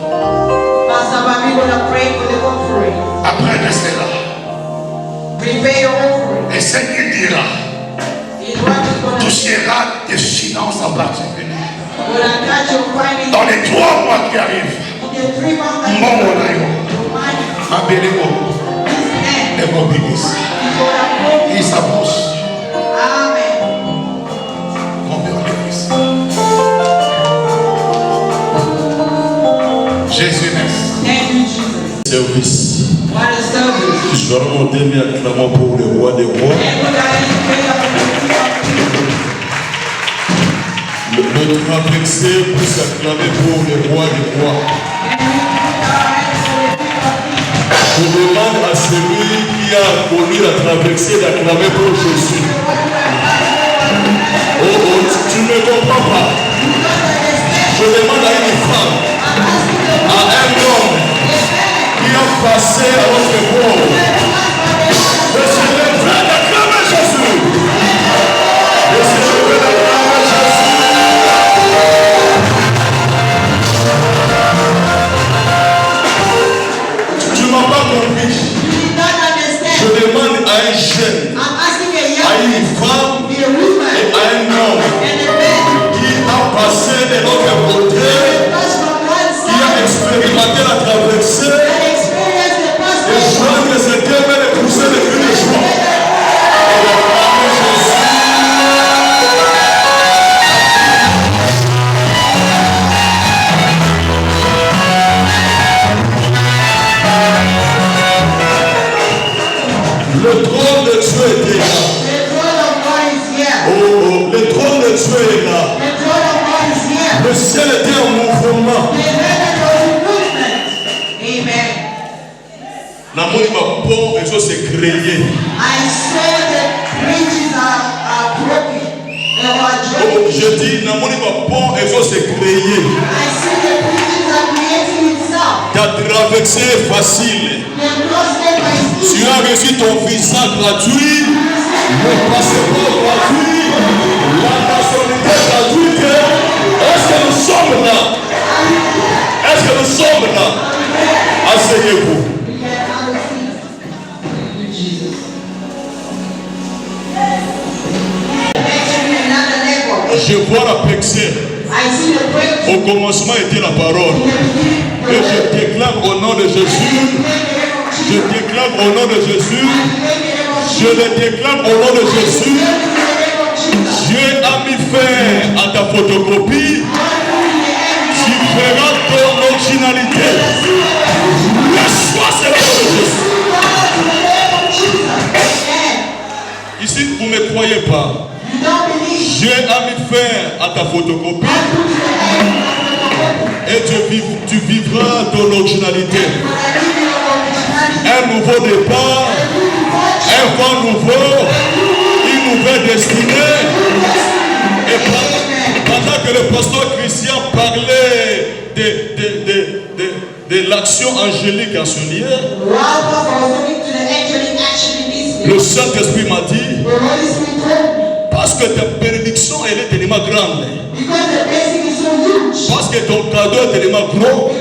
Pastor Bami gonna pray for the offering. bénira. Touchera tes finances en particulier. Dans les 3 mois qui arrivent, mon Abelemo, les mobilisent. Il s'avance. Combien on est ici? Jésus naît. Service. What a service. Je vais remonter mes acclamants pour le roi des rois. Le traversé pour s'acclamer pour le roi des rois. Je demande à celui qui a connu la traversée d'acclamer pour Jésus. Oh, tu ne me comprends pas. Je demande à une femme, à un homme qui a passé à notre bord. Je suis le vrai d'acclamer Jésus. Je suis le vrai d'acclamer Jésus. Tu ne m'as pas compris. Je demande à un jeune, à une femme et à un homme qui a passé de notre côté, qui a expérimenté la traversée, et joindre ses deux mains et pousser les cris de joie. Le trône de Dieu est là. Oh, le trône de Dieu est là. Le ciel était en mouvement. Amen. La moni ma pont et ça s'est créé. I saw that bridges are broken. Oh, je dis la moni ma pont et ça s'est créé. I see the bridges are creating itself. Ta traversée est facile. Tu as reçu ton visa gratuit, le passeport gratuit, la nationalité gratuite. Est-ce que nous sommes là? Est-ce que nous sommes là? Asseyez-vous. Je vois la percée. Au commencement était la parole. Et je déclare au nom de Jésus. Je déclare au nom de Jésus. Je le déclare au nom de Jésus. Dieu a mis fin à ta photocopie. Tu verras ton originalité. Le choix, c'est le nom de Jésus. Ici, vous ne me croyez pas. Dieu a mis fin à ta photocopie. Et tu vivras ton originalité. Un nouveau départ, un vent nouveau, une nouvelle destinée. Et pendant que le pasteur Christian parlait de l'action angélique en ce lieu, le Saint-Esprit m'a dit, parce que ta bénédiction elle est tellement grande, parce que ton cadeau est tellement gros,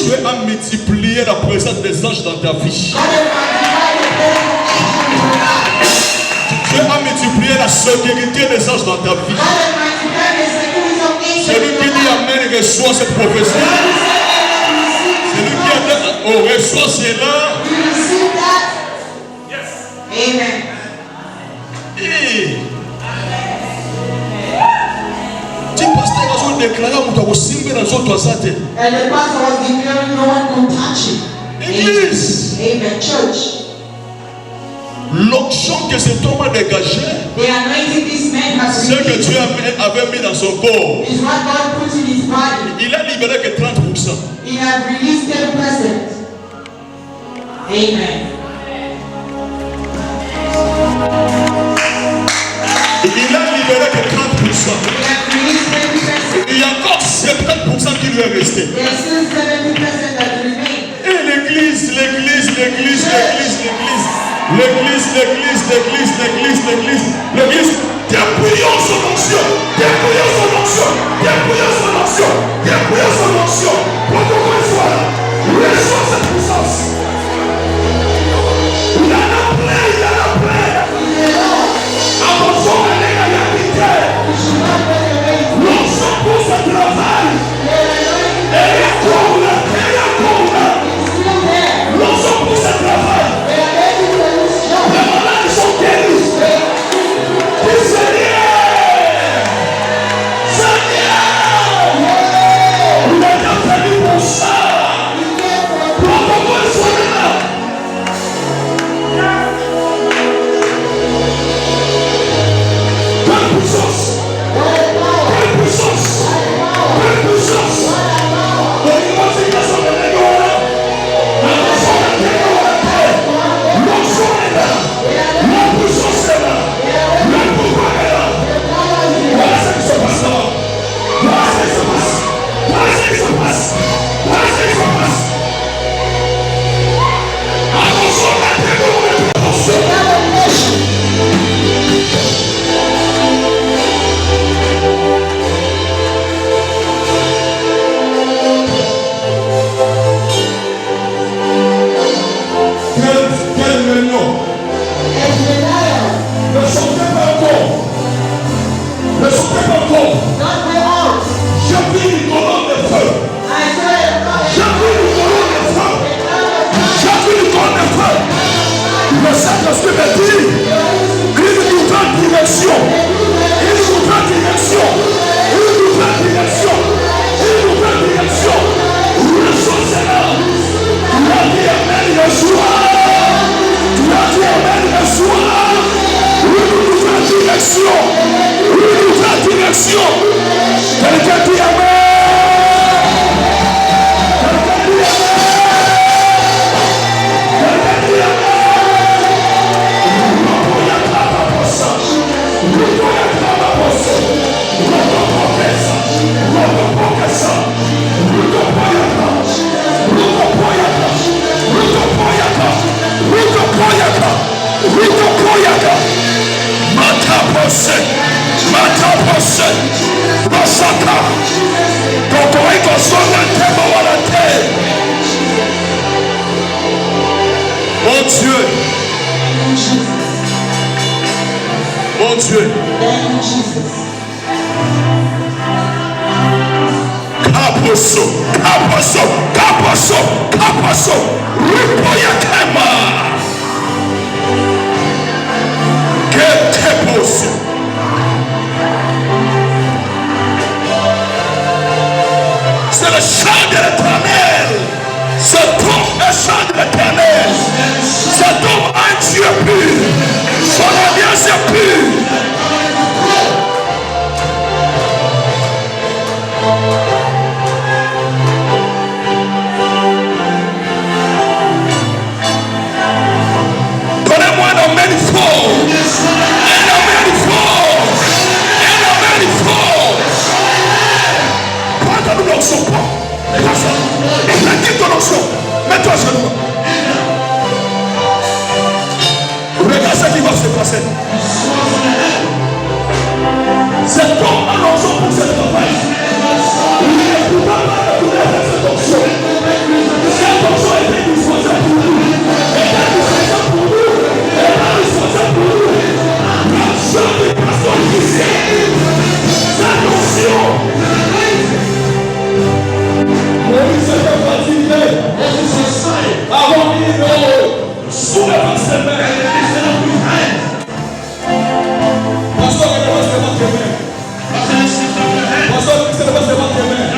Dieu a multiplié la présence des anges dans ta vie. Dieu a multiplié la sécurité des anges dans ta vie. Celui qui dit Amen reçoit cette prophétie. Celui qui a dit oh, reçoit cela. Amen. And the pastor was declaring no one could touch it. Église. Amen. Church. L'onction que cet homme a dégagé, the anointing this man has ce que Dieu avait mis dans son corps, is what God put in his body. Il a libéré que 30%. He has released 10%. Amen. Il a libéré que 30%. He has released 10%. Il y a encore 70% qui lui est resté. There's still 70% that remain. Et l'église, dépouillons son onction, dépouillons son onction, dépouillons son onction, dépouillons son onction. Pour qu'on reçoive là, reçois cette puissance. Il en a plein, il en a plein. parce que me dit, une nouvelle direction, une nouvelle direction, une nouvelle direction, une nouvelle direction. Reçois cela. Tu as dit Amen, Yeshua. Tu as dit Amen, Yeshua. Une nouvelle direction, une nouvelle direction. Quelqu'un dit Amen. Mon Dieu, mon Dieu, Kaposo, Kaposo, Kaposo, Kaposo, Rupoyakema, Keteposo. C'est le chant de l'Éternel. Cet homme est chant de l'Éternel. Cet homme a un Dieu pur. Son alliance est pure. Donnez-moi un amen fort. Un amen fort. Un amen fort. Prends ton onction, pas. Mets ton onction. Mets-toi à genoux. Regarde ce qui va se passer. Cet homme a l'onction pour cette campagne. Il ne peut pas retourner avec cette onction. Cette onction est indispensable pour nous. Elle est indispensable pour nous. Elle est indispensable pour nous. La chance des pasteurs ici. Cette onction. Moïse était fatigué. Avant il soulève ses mains. Pasteur, regardez ce que votre main. Pasteur, regardez ce que votre main.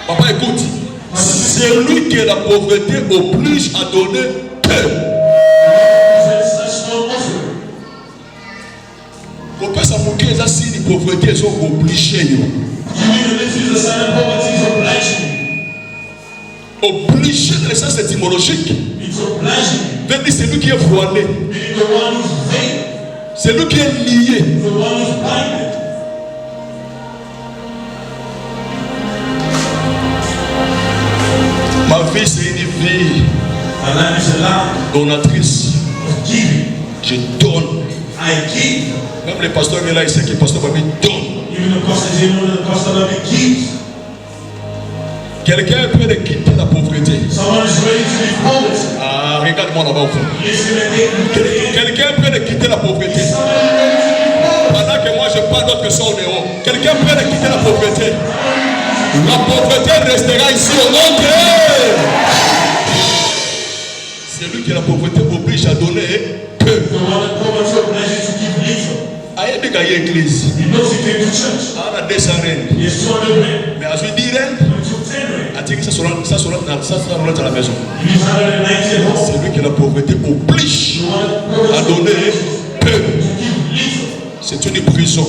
Papa, écoute. Celui que la pauvreté oblige à donner peu. Pour pas s'amoquer, ça si la pauvreté sont obligés. Obligé dans le sens étymologique. Veut dire c'est lui qui est voilé. C'est lui qui est lié. Ma vie, c'est une vie donatrice. Je donne. Même les pasteurs là, ils savent que le pasteur Babi donne. Quelqu'un est prêt de quitter la pauvreté. Ah, regarde-moi là-bas. Quelqu'un est prêt de quitter la pauvreté. Pendant que moi je parle d'autres personnes en héros. Quelqu'un est prêt de quitter la pauvreté. La pauvreté restera ici au nom de. C'est lui qui la pauvreté oblige à donner peu. Aïe, il y a une église. On a 200 reines. Mais à ce dire, ça sera à la maison. C'est lui qui la pauvreté oblige à donner peu. C'est une prison.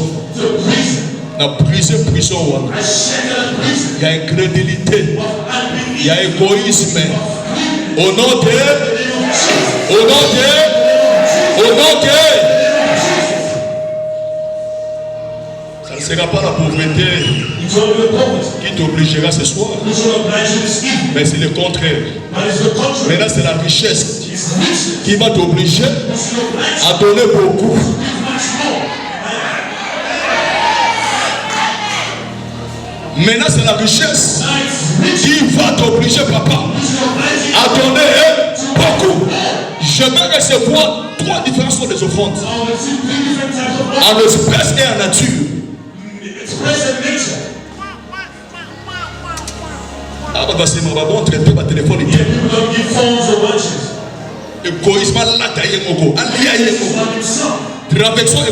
La prison, il y a incrédulité, il y a égoïsme. Au nom de. Ça ne sera pas la pauvreté qui t'obligera ce soir, mais c'est le contraire. Maintenant, c'est la richesse qui va t'obliger à donner beaucoup. Maintenant, c'est la richesse qui va t'obliger, papa, à donner beaucoup. Je vais recevoir 3 différentes sortes des offrandes. En espèce et en nature. Ah, bah, c'est mon babon, traiter ma téléphone. Égoïsme, la taille, mon go. Traversons